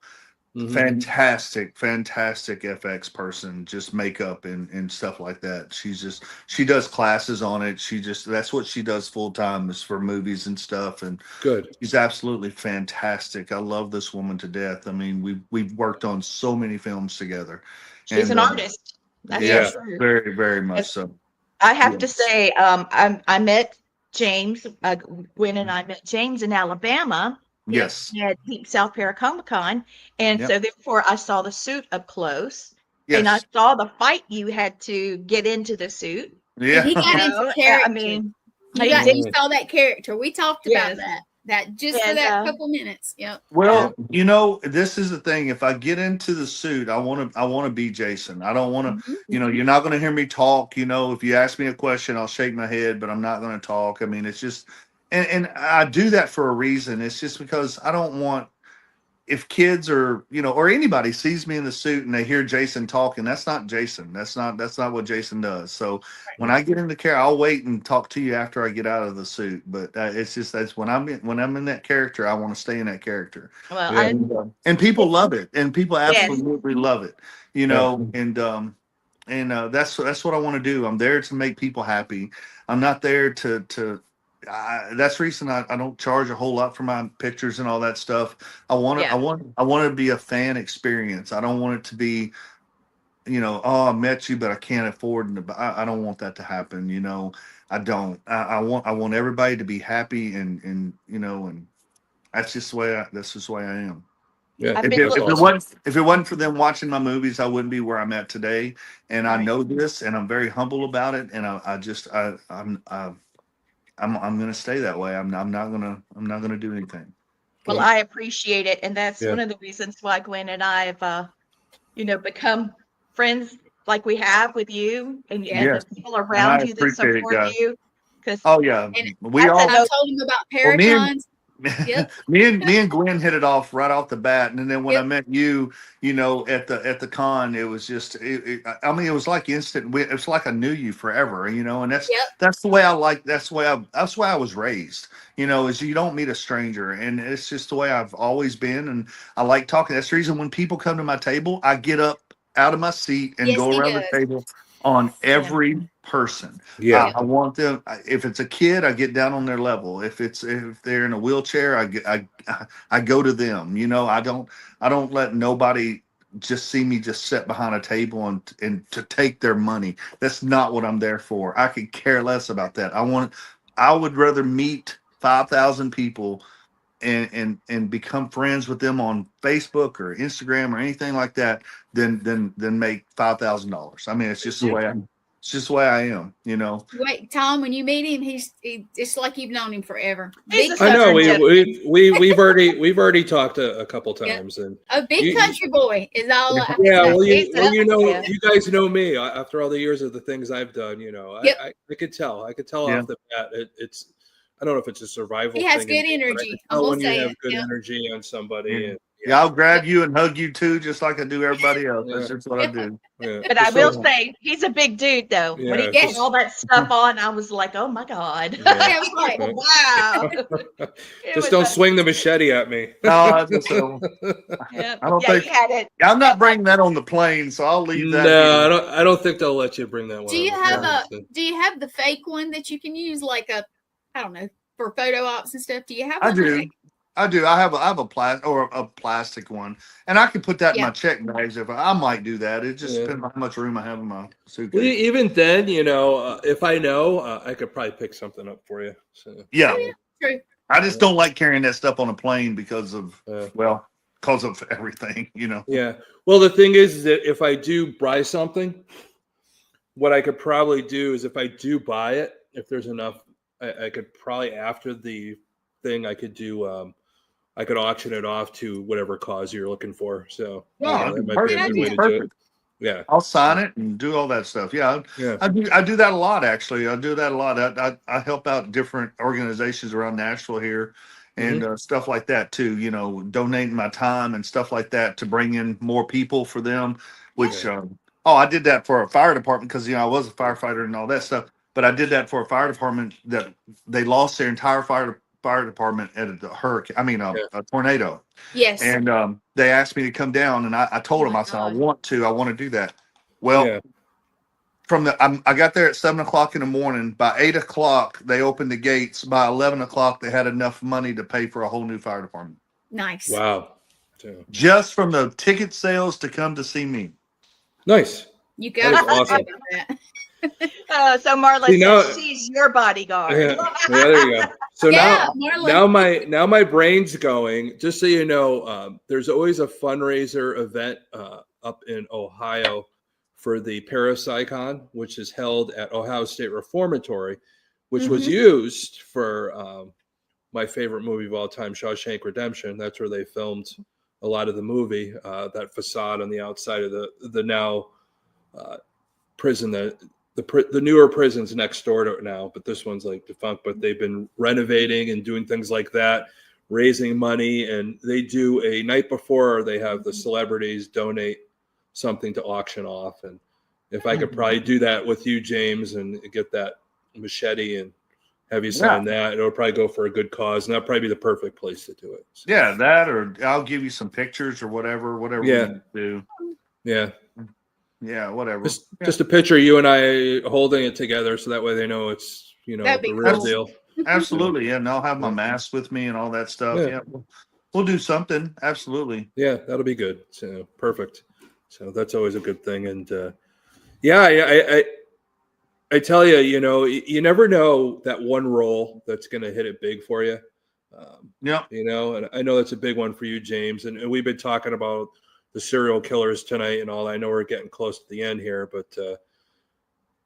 Fantastic FX person, just makeup and stuff like that. She does classes on it. That's what she does full time, is for movies and stuff. And good. She's absolutely fantastic. I love this woman to death. I mean, we've worked on so many films together. She's an artist. That's for sure. Very, very much so. I have to say, I met James, Gwen and I met James in Alabama. Yes. At Deep South Paracomicon. And so therefore I saw the suit up close. Yes. And I saw the fight you had to get into the suit. Yeah. He got into character. I mean, you saw that character. We talked about that just for that couple minutes. Yep. Well, this is the thing. If I get into the suit, I want to be Jason. I don't want to, you're not going to hear me talk. If you ask me a question, I'll shake my head, but I'm not going to talk. I mean, it's just, and I do that for a reason. It's just because I don't want, if kids or anybody sees me in the suit and they hear Jason talking, that's not Jason. That's not what Jason does. So when I get in the character, I'll wait and talk to you after I get out of the suit. But it's just, that's when I'm in that character, I want to stay in that character. Well, and people love it, and people absolutely love it. And that's what I want to do. I'm there to make people happy. I'm not there to that's the reason I don't charge a whole lot for my pictures and all that stuff. I want to be a fan experience. I don't want it to be, I met you, but I can't afford it. I don't want that to happen. I don't. I want everybody to be happy and that's just the way I am. Yeah. If it wasn't for them watching my movies, I wouldn't be where I'm at today. And I know this, and I'm very humble about it. And I'm going to stay that way. I'm not going to do anything. Well, I appreciate it. And that's one of the reasons why Gwen and I have, become friends like we have with you and the people around you that support you. We all. I told him about Paracons. Me and Gwen hit it off right off the bat, and then when I met you, at the con, it was just, it was like instant. It was like I knew you forever, and that's the way I like. That's the way I was raised. Is you don't meet a stranger, and it's just the way I've always been, and I like talking. That's the reason when people come to my table, I get up out of my seat and go around the table. on every person. Yeah. I want them. If it's a kid, I get down on their level. If they're in a wheelchair, I go to them. You know, I don't let nobody just see me just sit behind a table and to take their money. That's not what I'm there for. I could care less about that. I would rather meet 5,000 people and become friends with them on Facebook or Instagram or anything like that than make $5,000. I mean, it's just the way it's just the way I am, you know. Wait, Tom, when you meet him, it's like you've known him forever. He's Big a I know Southern we've already talked a couple times, and a big country boy is all. I can yeah, say. well, He's you know, yeah. you guys know me after all the years of the things I've done. You know, Yep. I could tell. I could tell Yeah. off the bat. It's I don't know if it's a survival He has thing. in good me, but I energy. can I'm tell gonna when you say have it. good Yep. energy on somebody. Yeah. And, Yeah, I'll grab you and hug you too, just like I do everybody else. Yeah. That's just what I do. yeah. But I Just will so- say he's a big dude though. When he Yeah, put just- all that stuff on, I was like, oh my God. Yeah. Yeah, I was like, wow. It just was don't swing the machete at me. No, I just Yeah, I don't yeah, think you had it. I'm not bringing that on the plane, so I'll leave that. No, here. I don't think they'll let you bring that one. do you on the have plane. do you have the fake one that you can use like I don't know, for photo ops and stuff? Do you have I one? do. I do. I have a plastic one, and I can put that in Yeah. my check bags if I might do that. It just Yeah. depends on how much room I have in my Well, suitcase. even then, you know, if I know, I could probably pick something up for you. So, Yeah, Oh, yeah. True. I just don't like carrying that stuff on a plane because of uh, because of everything. You know. yeah. Well, the thing is that if I do buy something, what I could probably do is if I do buy it, if there's enough, I could probably after the thing, I could do. I could auction it off to whatever cause you're looking for. So No, that might be a good way to do it. perfect. Yeah. I'll sign it and do all that stuff. Yeah, Yeah. I do that a lot actually. I do that a lot. I help out different organizations around Nashville here and stuff like that too. You know, donating my time and stuff like that to bring in more people for them. Which I did that for a fire department because I was a firefighter and all that stuff. But I did that for a fire department that they lost their entire fire department at a hurricane. I mean, a tornado. Yes. And they asked me to come down, and I told them, I said, I want to do that. Well, I got there at 7:00 in the morning. By 8:00, they opened the gates. By 11:00, they had enough money to pay for a whole new fire department. Nice. Wow. Just from the ticket sales to come to see me. Nice. You That got is awesome. that. So Marla See, now- says she's your bodyguard. Yeah, there you go. So Yeah, Marlon. now my brain's going. Just so you know, there's always a fundraiser event up in Ohio for the Parapsychon, which is held at Ohio State Reformatory, which was used for my favorite movie of all time, Shawshank Redemption. That's where they filmed a lot of the movie. That facade on the outside of the now prison, the newer prison's next door to it now, but this one's like defunct. But they've been renovating and doing things like that, raising money, and they do a night before. They have the celebrities donate something to auction off, and if I could probably do that with you, James, and get that machete and have you sign that, it'll probably go for a good cause, and that'd probably be the perfect place to do it. So, Yeah, that, or I'll give you some pictures or whatever we do. Yeah. Yeah, whatever. Just a picture of you and I holding it together, so that way they know it's That'd be the real cool. deal. Absolutely, yeah. And I'll have my mask with me and all that stuff. Yeah. Yeah, we'll do something. Absolutely. Yeah, that'll be good. So perfect. So that's always a good thing. And I tell you, you never know that one role that's going to hit it big for you. And I know that's a big one for you, James. And we've been talking about the serial killers tonight and all. I know we're getting close to the end here, but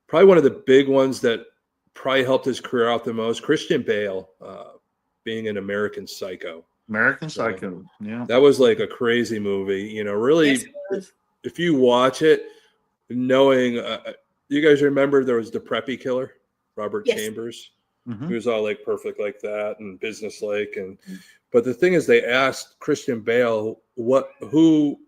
probably one of the big ones that probably helped his career out the most, Christian Bale, being an American Psycho. American Psycho. Yeah. That was like a crazy movie, really. Yes, if you watch it, knowing, you guys remember there was the Preppy Killer, Robert Chambers. Mm-hmm. He was all like perfect like that and businesslike. But the thing is, they asked Christian Bale who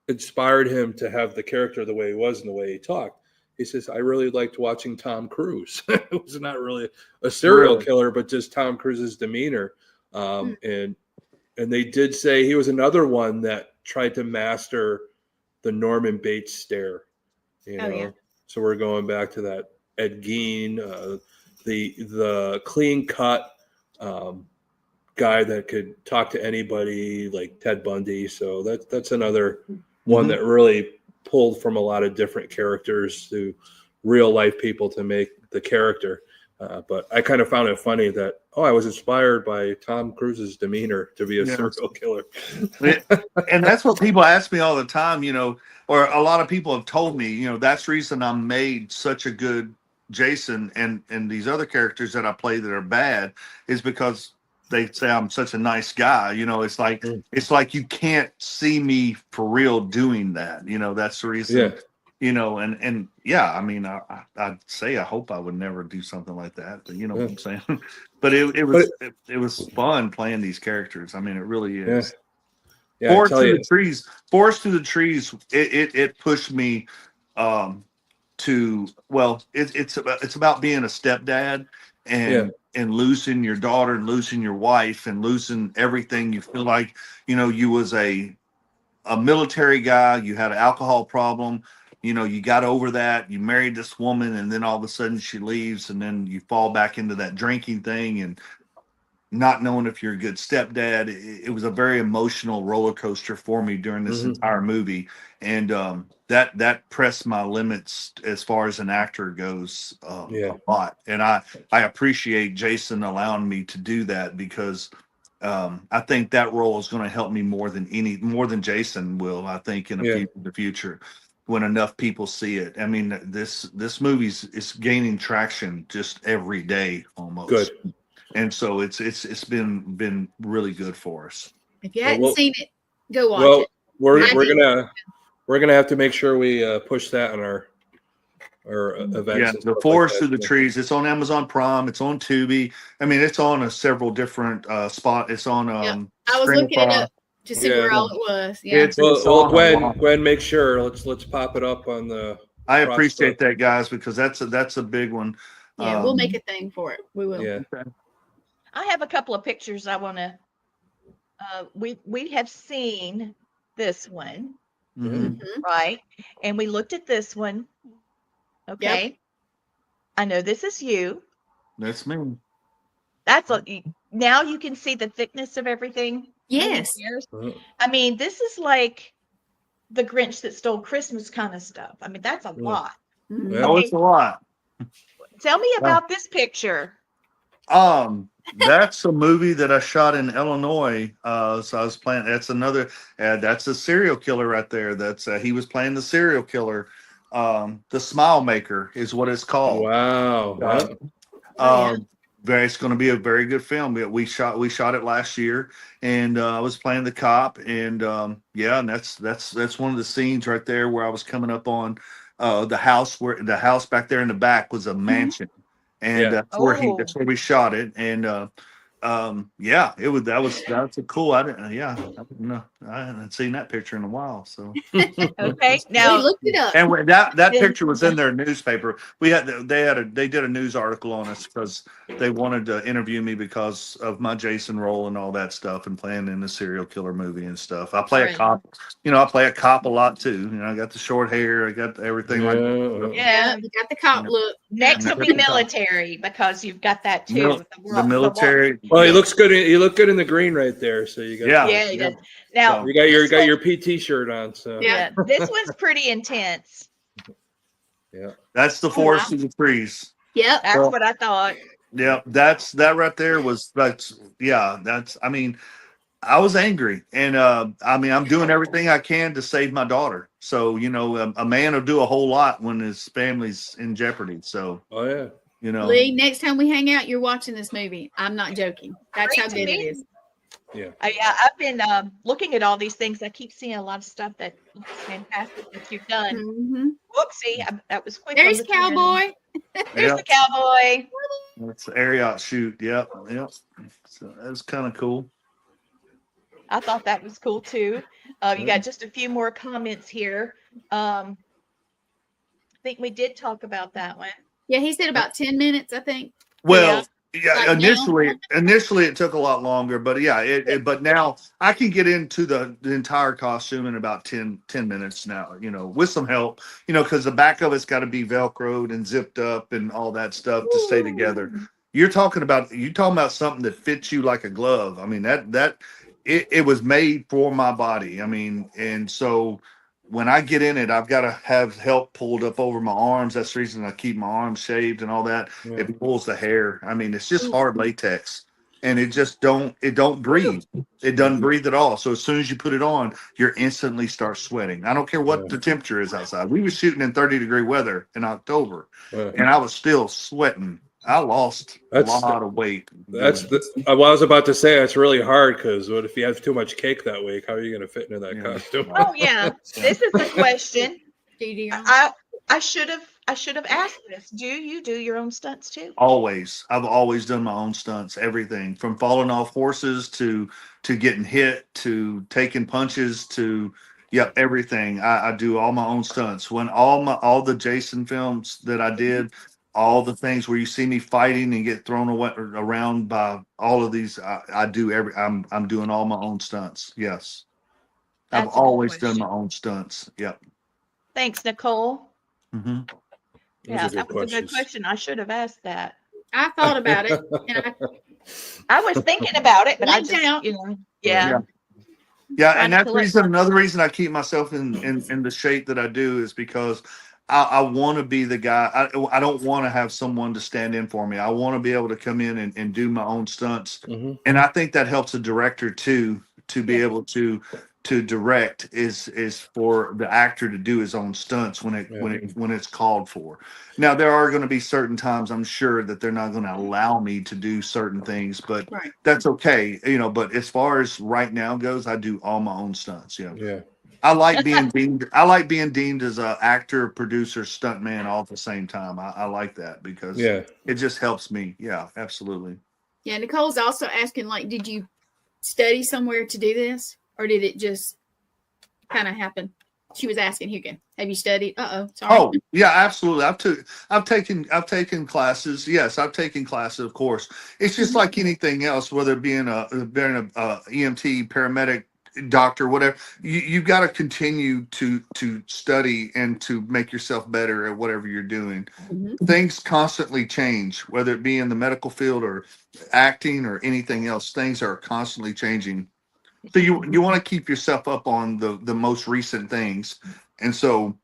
inspired him to have the character the way he was and the way he talked. He says, I really liked watching Tom Cruise. It was not really a serial killer, but just Tom Cruise's demeanor. And they did say he was another one that tried to master the Norman Bates stare. So we're going back to that Ed Gein, the clean cut guy that could talk to anybody, like Ted Bundy. So that's another one that really pulled from a lot of different characters to real life people to make the character. But I kind of found it funny that, I was inspired by Tom Cruise's demeanor to be a serial killer. And that's what people ask me all the time, or a lot of people have told me, that's the reason I'm made such a good Jason, and these other characters that I play that are bad is because they say I'm such a nice guy. It's like you can't see me for real doing that. That's the reason. And I mean, I'd say I hope I would never do something like that, but you know what I'm saying. But it was fun playing these characters. I mean, it really is. Yeah, Forest Through the Trees. It pushed me to it's about being a stepdad and losing your daughter and losing your wife and losing everything. You feel like you was a military guy. You had an alcohol problem. You got over that. You married this woman, and then all of a sudden she leaves, and then you fall back into that drinking thing and not knowing if you're a good stepdad. It was a very emotional roller coaster for me during this entire movie, and that pressed my limits as far as an actor goes a lot. And I appreciate Jason allowing me to do that, because I think that role is going to help me more than Jason will. I think in the future, when enough people see it. I mean, this movie is gaining traction just every day almost. Good. And so it's been really good for us. If you hadn't seen it, go watch it. We're gonna have to make sure we push that on our events. Yeah, the Forest Through the Trees. It's on Amazon Prime. It's on Tubi. I mean, it's on several different spot. It's on. I was looking it up to see where all it was. Yeah. Well, Gwen, make sure. Let's pop it up on the. I appreciate that, guys, because that's a big one. Yeah, we'll make a thing for it. We will. Yeah. I have a couple of pictures I want to. We have seen this one, right? And we looked at this one. Okay. Yep. I know this is you. That's me. Now you can see the thickness of everything. Yes. I mean, this is like the Grinch that stole Christmas kind of stuff. I mean, that's a lot. Oh, it's a lot. Tell me about this picture. That's a movie that I shot in Illinois. So I was playing. That's another. That's a serial killer right there. That's he was playing the serial killer. The Smile Maker is what it's called. Wow. It's going to be a very good film. We shot it last year, and I was playing the cop, and and that's one of the scenes right there where I was coming up on the house, where the house back there in the back was a mansion, and that's where we shot it, and that's a cool. I hadn't seen that picture in a while. So okay, now we looked it up, and that picture was in their newspaper. They did a news article on us because they wanted to interview me because of my Jason role and all that stuff, and playing in the serial killer movie and stuff. I play a cop. I play a cop a lot too. I got the short hair. I got everything like that. Yeah, you got the cop look. Next will be military, because you've got that too. The military. Well, he looks good. You look good in the green right there. So you got he does. Now you got your PT shirt on. So this one's pretty intense. Yeah, that's the Forest Through the Trees. Yep, that's what I thought. Yeah, that right there was I mean, I was angry, and I'm doing everything I can to save my daughter. So a man will do a whole lot when his family's in jeopardy. So Lee, next time we hang out, you're watching this movie. I'm not joking. That's how good it is. Yeah. I've been looking at all these things. I keep seeing a lot of stuff that looks fantastic that you've done. Whoopsie, that was quick. There's Cowboy. There's the Cowboy. That's the Ariat shoot. Yep. So that's kind of cool. I thought that was cool too. You got just a few more comments here. I think we did talk about that one. Yeah, he said about 10 minutes, I think. Well, Yeah, Like now? initially it took a lot longer, but yeah, but now I can get into the entire costume in about 10 minutes now, with some help, because the back of it's got to be Velcroed and zipped up and all that stuff to stay together. You're talking about something that fits you like a glove. I mean, it was made for my body. I mean, and so when I get in it, I've got to have help pulled up over my arms. That's the reason I keep my arms shaved and all that. Yeah. It pulls the hair. I mean, it's just hard latex, and it don't breathe. It doesn't breathe at all. So as soon as you put it on, you're instantly start sweating. I don't care what the temperature is outside. We were shooting in 30-degree weather in October, and I was still sweating. I lost a lot of weight. Well, I was about to say it's really hard because what if you have too much cake that week? How are you going to fit into that costume? Oh yeah, this is the question. Do you do your own? I should have asked this. Do you do your own stunts too? Always. I've always done my own stunts, everything from falling off horses to getting hit to taking punches to everything. I do all my own stunts. When all the Jason films that I did, all the things where you see me fighting and get thrown away around by all of these, I do I'm doing all my own stunts. Yes. I've always done my own stunts. Yep. Thanks, Nicole. Mm-hmm. Yeah, that was a good question. I should have asked that. I thought about it. And I was thinking about it, but I just, out. Yeah, and that's another reason I keep myself in the shape that I do is because I want to be the guy. I don't want to have someone to stand in for me. I want to be able to come in and do my own stunts. Mm-hmm. And I think that helps a director too, to be able to direct is for the actor to do his own stunts when it's called for. Now there are going to be certain times I'm sure that they're not going to allow me to do certain things, but that's okay. But as far as right now goes, I do all my own stunts. Yeah. I like being deemed. I like being deemed as an actor, producer, stuntman all at the same time. I like that because it just helps me. Yeah, absolutely. Yeah, Nicole's also asking, like, did you study somewhere to do this, or did it just kind of happen? She was asking, Hugo, have you studied? Sorry. Oh, yeah, absolutely. I've taken classes. Yes, I've taken classes. Of course, it's just like anything else, whether it being a EMT, paramedic, doctor, whatever. You've got to continue to study and to make yourself better at whatever you're doing. Things constantly change, whether it be in the medical field or acting or anything else. Things are constantly changing. So you want to keep yourself up on the most recent things. And so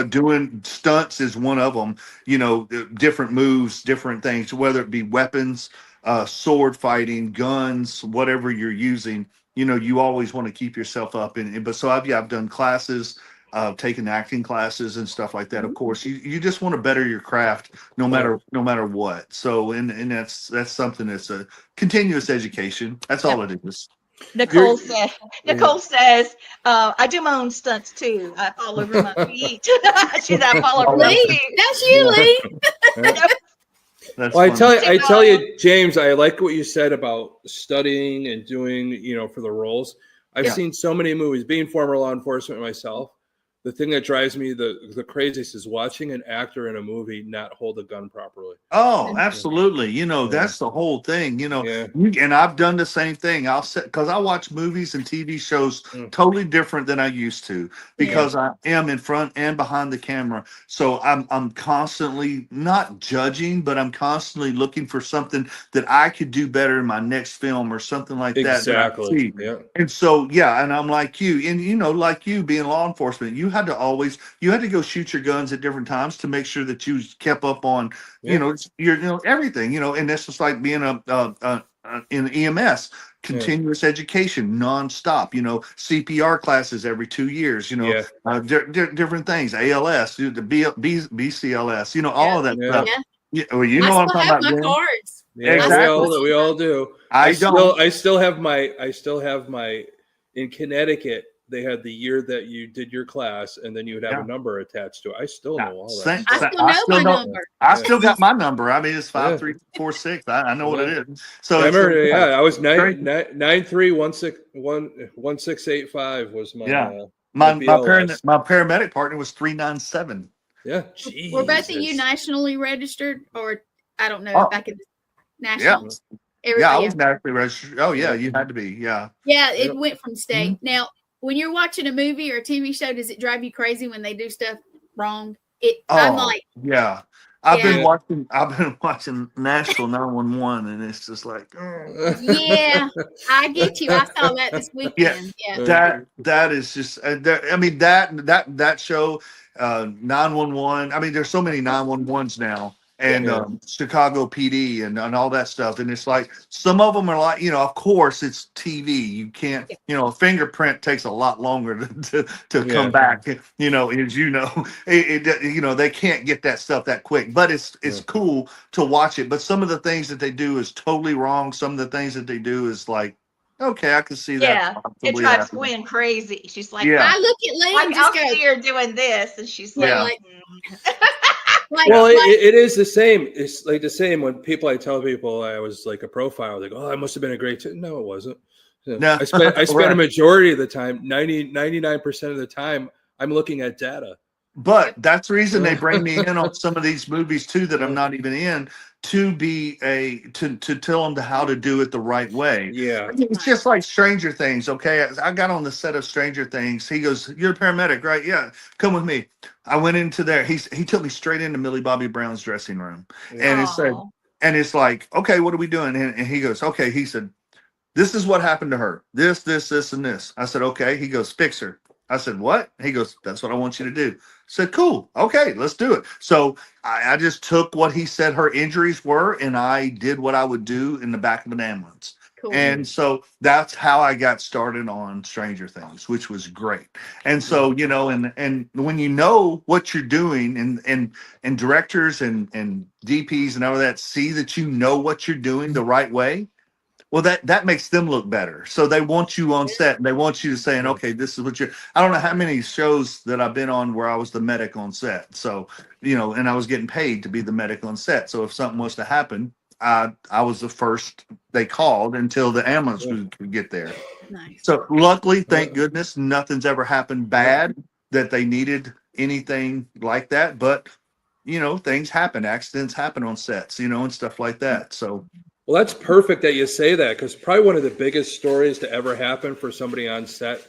doing stunts is one of them, different moves, different things, whether it be weapons, sword fighting, guns, whatever you're using, you always want to keep yourself up. But so I've done classes, taken acting classes and stuff like that. Of course, you just want to better your craft no matter what. So, and that's something that's a continuous education. That's all it is. Nicole says, I do my own stunts too. I fall over my feet. I fall over my feet. That's you, Lee. That's well, I tell you, James, I like what you said about studying and doing, for the roles. I've seen so many movies, being former law enforcement myself. The thing that drives me the craziest is watching an actor in a movie not hold a gun properly. Oh, absolutely. That's the whole thing, and I've done the same thing. Because I watch movies and TV shows totally different than I used to because I am in front and behind the camera. So I'm constantly not judging, but I'm constantly looking for something that I could do better in my next film or something like that. Exactly. Yeah. And so, and I'm like you, and like you being law enforcement, you had to go shoot your guns at different times to make sure that you kept up on, everything, and that's just like being in EMS, continuous education, nonstop, CPR classes every 2 years, different things, ALS, the BCLS, all of that stuff. Yeah, well, what I'm talking about. My cards. Yeah, exactly. We all do. I still have my in Connecticut. They had the year that you did your class, and then you would have a number attached to it. I still know all that. I still know my number. I still got my number. I mean, it's 5346. I know what it is. So I remember, I was 931685 was my my paramedic partner was 397. Yeah, geez. Were both of you nationally registered, or I don't know, Oh. back in the Yeah. nationals. Yeah, I was nationally registered. Oh yeah, Yeah. you had to be. Yeah. Yeah, it Yep. went from state. Now, when you're watching a movie or a TV show, does it drive you crazy when they do stuff wrong? I'm Oh like, yeah. I've been Yeah. watching Nashville 911, and it's just like, yeah, I get you. I saw that this yeah. weekend. Yeah. That is just. I mean that show, 911. I mean, there's so many 911s now, and Yeah. Chicago PD and all that stuff. And it's like some of them are like, of course it's TV. You can't, a fingerprint takes a lot longer to Yeah. come back. As they can't get that stuff that quick. But it's cool to watch it. But some of the things that they do is totally wrong. Some of the things that they do is like, okay, I can see that. Yeah, it possibly drives happening. Gwen crazy. She's like, Yeah. I look at Lee like and I'll just go, see her doing this, and she's Yeah. like, Well, it is the same. It's like the same when I tell people I was like a profile, like, oh, I must have been a great. No, it wasn't. No. I spent Right. a majority of the time, 99% of the time, I'm looking at data. But that's the reason they bring me in on some of these movies too that I'm not even in, to be to tell them how to do it the right way. Yeah. It's just like Stranger Things. Okay, I got on the set of Stranger Things. He goes, "You're a paramedic, right? Yeah, come with me." I went into there. He took me straight into Millie Bobby Brown's dressing room, and it's like, okay, what are we doing? And he goes, okay. He said, "This is what happened to her. This, and this." I said, okay. He goes, "Fix her." I said, "What?" He goes, "That's what I want you to do." I said, "Cool. Okay, let's do it." So I just took what he said her injuries were, and I did what I would do in the back of an ambulance. cool. And so that's how I got started on Stranger Things, which was great. And so, and when you know what you're doing, and directors and DPs and all that see that you know what you're doing the right way, well, that makes them look better. So they want you on set, and they want you to saying, okay, this is what you're. I don't know how many shows that I've been on where I was the medic on set. So, and I was getting paid to be the medic on set. So if something was to happen, I was the first they called until the ambulance could get there. Nice. So luckily, thank goodness, nothing's ever happened bad that they needed anything like that. But things happen, accidents happen on sets, and stuff like that. So. Well, that's perfect that you say that, because probably one of the biggest stories to ever happen for somebody on set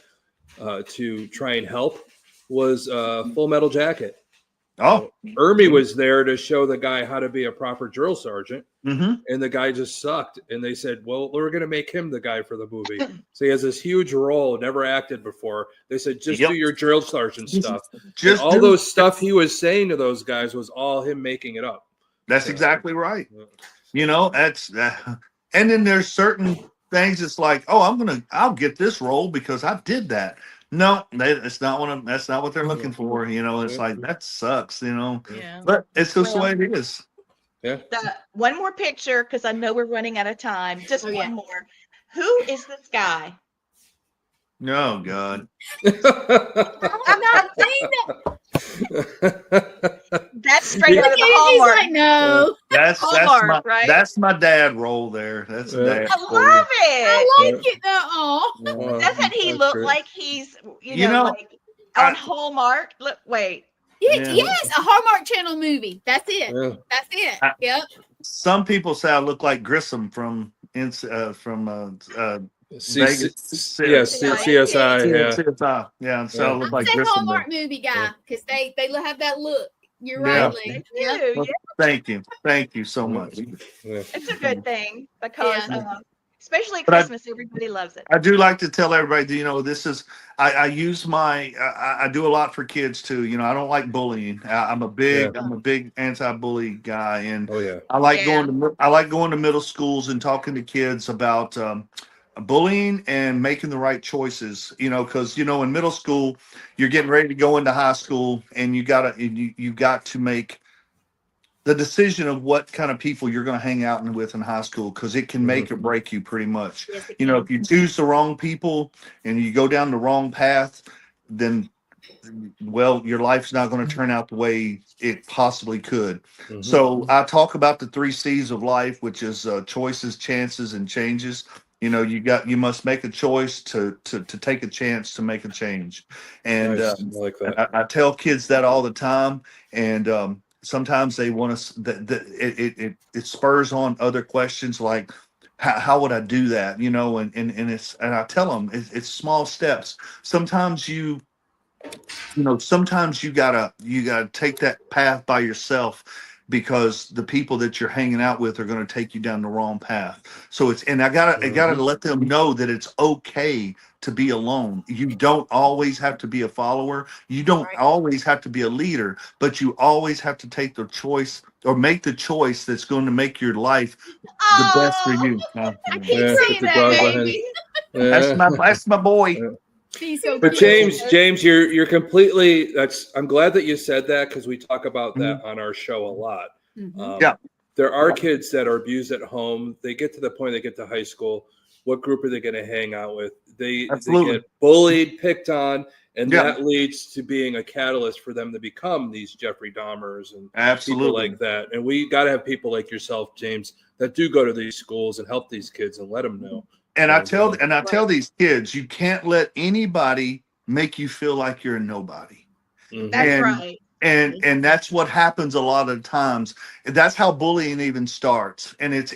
to try and help was Full Metal Jacket. Oh, Ermi was there to show the guy how to be a proper drill sergeant, mm-hmm. and the guy just sucked. And they said, well, we're going to make him the guy for the movie. So he has this huge role, never acted before. They said, just do your drill sergeant stuff. Just all those stuff he was saying to those guys was all him making it up. That's exactly right. That's and then there's certain things. It's like, oh, I'll get this role because I did that. No, that's not what they're looking for. It's like, that sucks. Yeah. But it's just the way it is. Yeah. One more picture, because I know we're running out of time. Just one more. Who is this guy? Oh God. I'm not saying that. That's straight out of the Hallmark. Like, no. That's my dad role there. That's dad. I love it. I like it though. Doesn't he look like he's like on Hallmark? Look, wait. Yes, a Hallmark Channel movie. That's it. Yeah. That's it. Yep. Some people say I look like Grissom from Vegas. CSI. Yeah. CSI. Yeah. So I look like I'm a Grissom. Hallmark movie guy because they have that look. You're right, Lee. Yeah. Well, thank you so much. Yeah. It's a good thing because especially But Christmas, everybody loves it. I do like to tell everybody, this is, I use I do a lot for kids too. I don't like bullying. I'm a big anti-bully guy. And I like going to middle schools and talking to kids about bullying and making the right choices, because, in middle school, you're getting ready to go into high school, and you got to make the decision of what kind of people you're going to hang out with in high school, because it can make or break you pretty much. Yes, If you choose the wrong people and you go down the wrong path, then, well, your life's not going to turn out the way it possibly could. Mm-hmm. So I talk about the 3 C's of life, which is choices, chances, and changes. You must make a choice to take a chance to make a change. And nice. I like that. I tell kids that all the time. And sometimes they want us that it spurs on other questions like how would I do that, and I tell them it's small steps. Sometimes sometimes you gotta take that path by yourself, because the people that you're hanging out with are going to take you down the wrong path. So I gotta let them know that it's okay to be alone. You don't always have to be a follower. You don't Right. always have to be a leader, but you always have to take the choice or make the choice that's going to make your life the best for Oh, you. I keep Yeah, saying put the that, dog behind. baby. That's my boy. Yeah. He's so But cute. James, you're completely. I'm glad that you said that, because we talk about that Mhm. on our show a lot. Mhm. Yeah. There are kids that are abused at home. They get to the point, they get to high school. What group are they going to hang out with? They Absolutely. get bullied, picked on, and Yeah. that leads to being a catalyst for them to become these Jeffrey Dahmers and people Absolutely. like that. And we got to have people like yourself, James, that do go to these schools and help these kids and let them know. And I tell Right. these kids, you can't let anybody make you feel like you're a nobody. Mhm. that's And right. and that's what happens a lot of times. That's how bullying even starts. And it's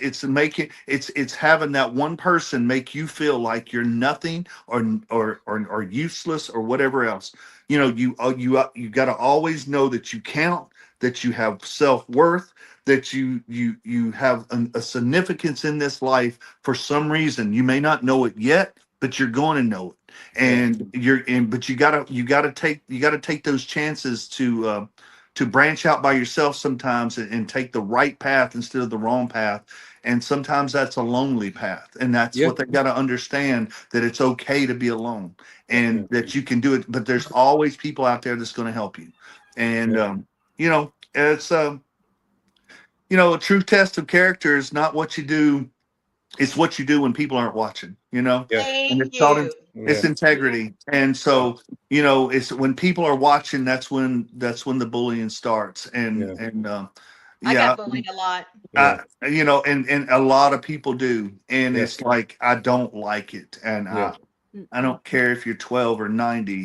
having that one person make you feel like you're nothing or useless or whatever else. You got to always know that you count, that you have self-worth, that you have a significance in this life for some reason. You may not know it yet, but you're going to know it. And but you gotta take those chances to branch out by yourself sometimes, and take the right path instead of the wrong path. And sometimes that's a lonely path, and that's Yeah. what they got to understand, that it's okay to be alone, Yeah. and that you can do it, but there's always people out there that's going to help you. And Yeah. it's a true test of character is not what you do, it's what you do when people aren't watching, Yeah. and Thank it's called you. it's Yeah. integrity. And so, it's when people are watching, that's when the bullying starts. Yeah. And I yeah, got bullied a lot. Yeah. and a lot of people do, and Yeah. it's like I don't like it, and Yeah. I don't care if you're 12 or 90,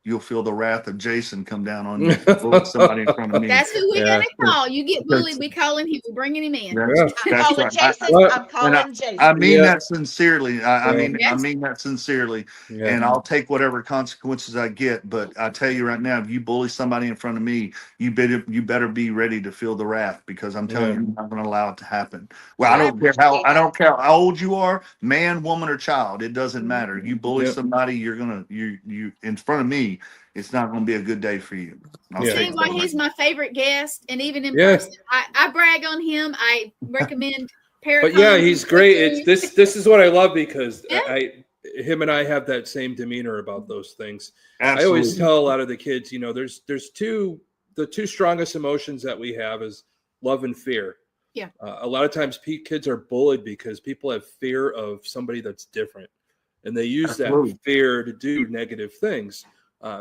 you'll feel the wrath of Jason come down on you if you bully somebody in front of me. That's who we're Yeah. gonna call. You get bullied, we calling him. We're bringing him in. That's, Yeah. I'm that's calling right. Jason. What? I'm And calling I Jason. mean Yeah. that sincerely. I Yeah. mean, I Yes. mean that sincerely, Yeah. and I'll take whatever consequences I get. But I tell you right now, if you bully somebody in front of me, you better be ready to feel the wrath, because I'm telling Yeah. you, I'm not going to allow it to happen. Well, I appreciate I that. don't care how old you are, man, woman, or child. It doesn't Mhm. matter. You bully Yeah. somebody, you're gonna you in front of me. It's not going to be a good day for you. I'll Yeah. tell See you why that he's right my favorite guest, and even in Yeah. person, I brag on him. I recommend But yeah, Paracon. he's great. It's this is what I love, because Yeah. him and I have that same demeanor about those things. now. I always Absolutely. tell a lot of the kids, there's the two strongest emotions that we have is love and fear. Yeah. A lot of times kids are bullied because people have fear of somebody that's different, and they use that Absolutely. fear to do negative things.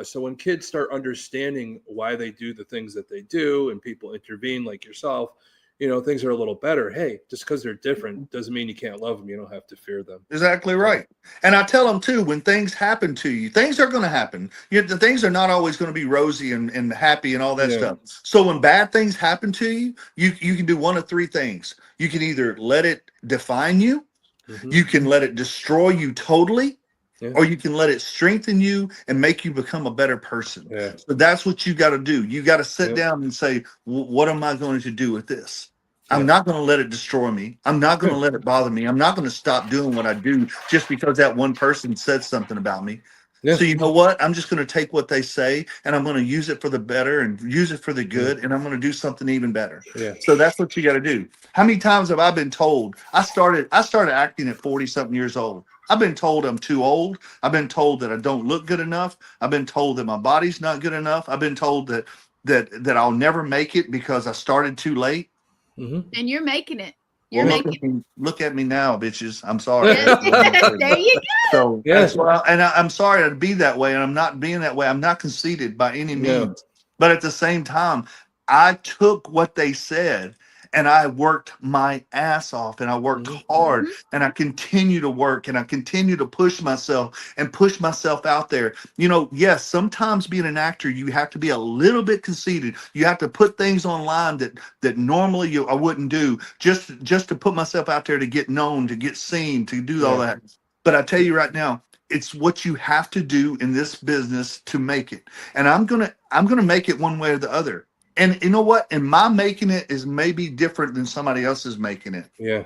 So when kids start understanding why they do the things that they do, and people intervene like yourself, things are a little better. Hey, just because they're different doesn't mean you can't love them. You don't have to fear them. Exactly right. And I tell them too, when things happen to you, things are going to happen. The things are not always going to be rosy and happy and all that Yeah. stuff. So when bad things happen to you, you can do one of three things. You can either let it define you, Mhm. you can let it destroy you totally, Yeah. or you can let it strengthen you and make you become a better person. Yeah. So that's what you got to do. You got to sit Yeah. down and say, what am I going to do with this? Yeah. I'm not going to let it destroy me. I'm not going to let it bother me. I'm not going to stop doing what I do just because that one person said something about me. Yeah. So you know what? I'm just going to take what they say, and I'm going to use it for the better and use it for the good, and I'm going to do something even better. Yeah. So that's what you got to do. How many times have I been told? I started acting at 40 something years old. I've been told I'm too old. I've been told that I don't look good enough. I've been told that my body's not good enough. I've been told that I'll never make it because I started too late. Mm-hmm. And you're making it. Well, You're making it. look at me now, bitches. I'm sorry. Yes. There you So Yeah. that's why, and I'm sorry to be that way, and I'm not being that way. I'm not conceited by any No. means. But at the same time, I took what they said and I worked my ass off, and I worked hard, and I continue to work, and I continue to push myself and push myself out there. You know, yes, sometimes being an actor, you have to be a little bit conceited. You have to put things online that normally I wouldn't do, just to put myself out there to get known, to get seen, to do all that. But I tell you right now, it's what you have to do in this business to make it. And I'm gonna make it one way or the other. And you know what? And my making it is maybe different than somebody else is making it. Yeah.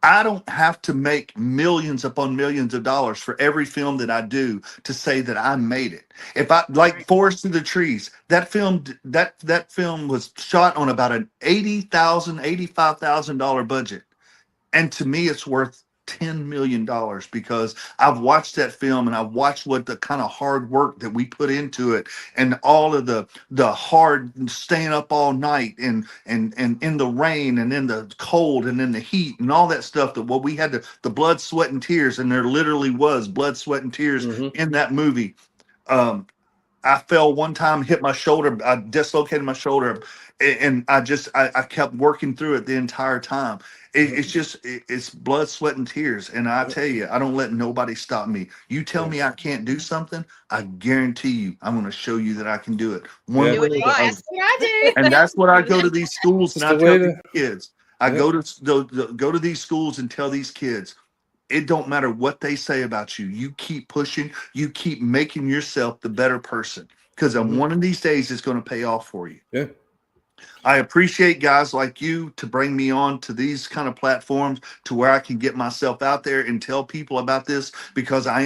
I don't have to make millions upon millions of dollars for every film that I do to say that I made it. If I like Forest Through the Trees, that film was shot on about an $85,000 budget. And to me, it's worth $10 million because I've watched that film and I've watched what the kind of hard work that we put into it, and all of the hard staying up all night and in the rain and in the cold and in the heat and all that stuff, that what we had to, the blood, sweat, and tears. And there literally was blood, sweat, and tears in that movie. I fell one time, hit my shoulder, I dislocated my shoulder, and I kept working through it the entire time. It's blood, sweat, and tears. And I tell you, I don't let nobody stop me. You tell me I can't do something, I guarantee you, I'm going to show you that I can do it. One way or the other. That's what I do. And that's what I go to these schools and I tell these kids. I Yeah. go to these schools and tell these kids, it don't matter what they say about you. You keep pushing. You keep making yourself the better person, because one of these days it's going to pay off for you. Yeah. I appreciate guys like you to bring me on to these kind of platforms to where I can get myself out there and tell people about this, because I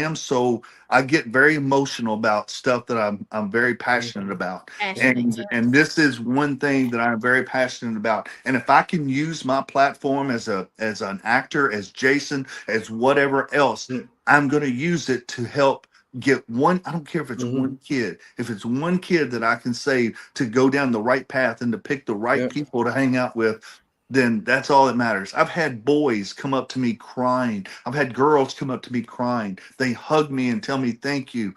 get very emotional about stuff that I'm very passionate about. And this is one thing that I'm very passionate about. And if I can use my platform as an actor, as Jason, as whatever else, I'm going to use it to help get one. I don't care if it's one kid. If it's one kid that I can save to go down the right path and to pick the right people to hang out with, then that's all that matters. I've had boys come up to me crying. I've had girls come up to me crying. They hug me and tell me thank you.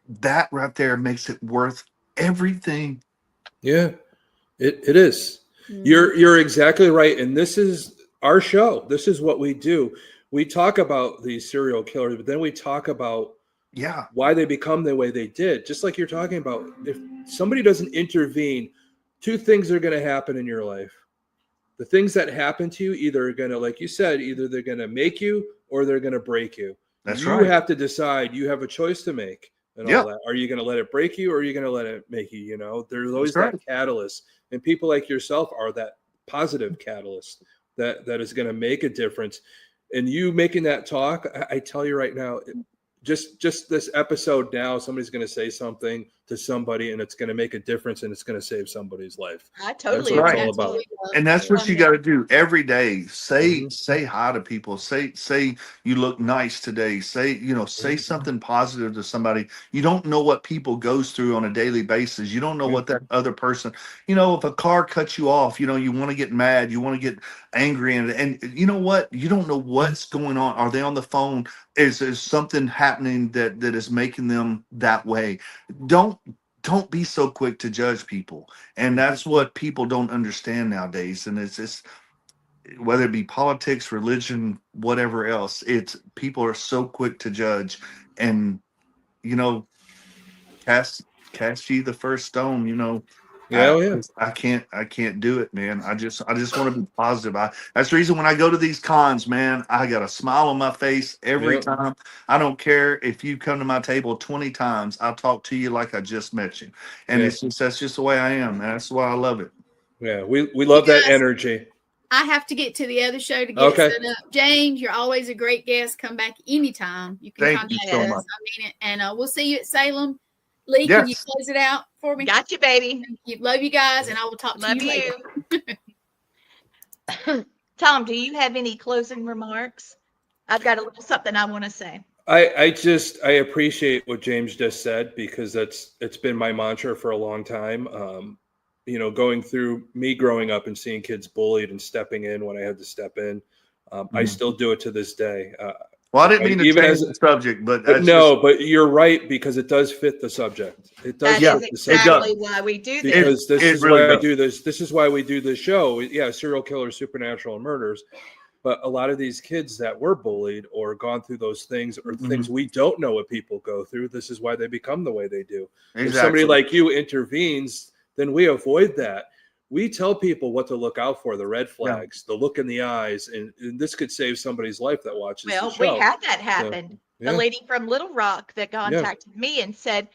That right there makes it worth everything. Yeah, it is. You're exactly right. And this is our show. This is what we do. We talk about these serial killers, but then we talk about why they become the way they did. Just like you're talking about, if somebody doesn't intervene, two things are going to happen in your life. The things that happen to you either are going to, like you said, either they're going to make you or they're going to break you. That's right. You have to decide. You have a choice to make and all that. Are you going to let it break you or are you going to let it make you? You know, there's always that catalyst. And people like yourself are that positive catalyst that is going to make a difference. And you making that talk, I tell you right now, just this episode now, somebody's going to say something to somebody and it's going to make a difference and it's going to save somebody's life. I totally agree. That's what it's all about. And that's what you got to do every day. Say hi to people. Say you look nice today. Say something positive to somebody. You don't know what people goes through on a daily basis. You don't know what that other person, if a car cuts you off, you want to get mad, you want to get angry, and you know what? You don't know what's going on. Are they on the phone? Is something happening that is making them that way? Don't be so quick to judge people. And that's what people don't understand nowadays. And it's just, whether it be politics, religion, whatever else, it's people are so quick to judge. And cast ye the first stone. I can't do it, man. I just want to be positive. That's the reason when I go to these cons, man, I got a smile on my face every time. I don't care if you come to my table 20 times, I'll talk to you like I just met you. And that's just the way I am, man. That's why I love it. Yeah, we love that energy. I have to get to the other show to get it set up. James, you're always a great guest. Come back anytime. You can contact us. I mean it. And we'll see you at Salem. Lee, can you close it out for me? Got you, baby. Love you guys, and I will talk to you later. Tom, do you have any closing remarks? I've got a little something I want to say. I appreciate what James just said, because it's been my mantra for a long time. Going through me growing up and seeing kids bullied and stepping in when I had to step in. I still do it to this day. Well, I didn't mean to change the subject, but but you're right, because it does fit the subject. It does. That is exactly why we do this. Because this is why I do this. This is why we do this show. Yeah, serial killers, supernatural, and murders. But a lot of these kids that were bullied or gone through those things, or things we don't know what people go through, this is why they become the way they do. Exactly. If somebody like you intervenes, then we avoid that. We tell people what to look out for, the red flags, the look in the eyes, and this could save somebody's life that watches the show. Well, we had that happen. The lady from Little Rock that contacted me and said,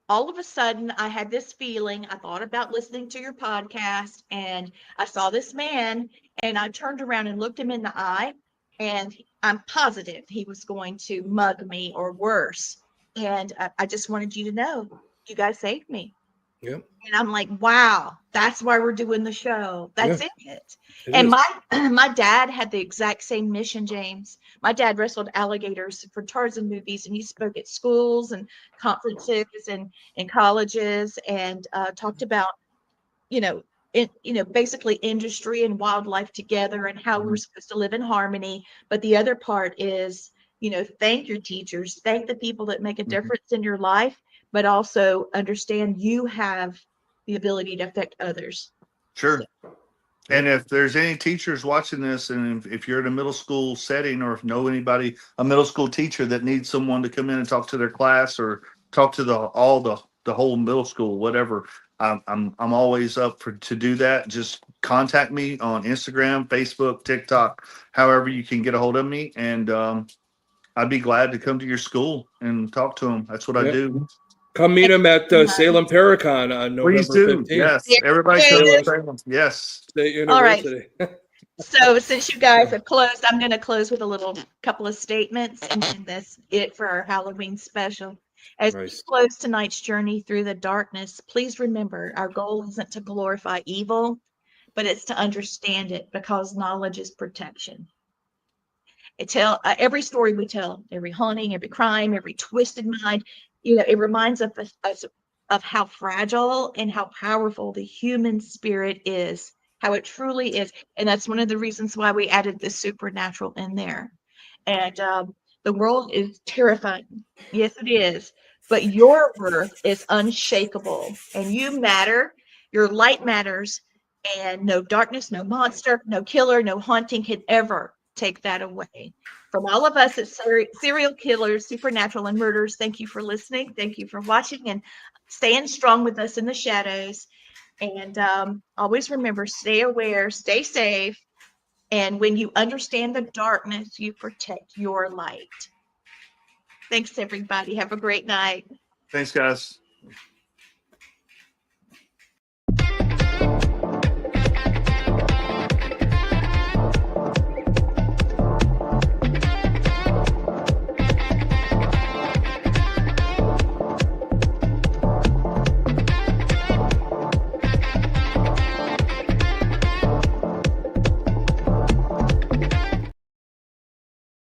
all of a sudden, I had this feeling. I thought about listening to your podcast, and I saw this man, and I turned around and looked him in the eye, and I'm positive he was going to mug me or worse. And I just wanted you to know, you guys saved me. Yeah. And I'm like, wow, that's why we're doing the show. That's it. And my dad had the exact same mission, James. My dad wrestled alligators for Tarzan movies, and he spoke at schools and conferences and in colleges, and talked about, basically industry and wildlife together and how we're supposed to live in harmony. But the other part is, thank your teachers, thank the people that make a difference in your life, but also understand you have the ability to affect others. Sure. And if there's any teachers watching this, and if you're in a middle school setting, or if know anybody, a middle school teacher that needs someone to come in and talk to their class or talk to the whole middle school, whatever, I'm always up to do that. Just contact me on Instagram, Facebook, TikTok, however you can get a hold of me, and I'd be glad to come to your school and talk to them. That's what I do. Come meet them at Salem Paracon on November 15th. Yes, everybody come to Salem. Yes. State University. All right. So since you guys have closed, I'm going to close with a couple of statements, and then that's it for our Halloween special. As we close tonight's journey through the darkness, please remember our goal isn't to glorify evil, but it's to understand it, because knowledge is protection. Every story we tell, every haunting, every crime, every twisted mind, it reminds us of how fragile and how powerful the human spirit is, how it truly is. And that's one of the reasons why we added the supernatural in there. And the world is terrifying. Yes, it is. But your worth is unshakable, and you matter. Your light matters, and no darkness, no monster, no killer, no haunting can ever take that away. From all of us at Serial Killers, Supernatural, and Murders, thank you for listening. Thank you for watching and staying strong with us in the shadows. And always remember, stay aware, stay safe. And when you understand the darkness, you protect your light. Thanks, everybody. Have a great night. Thanks, guys.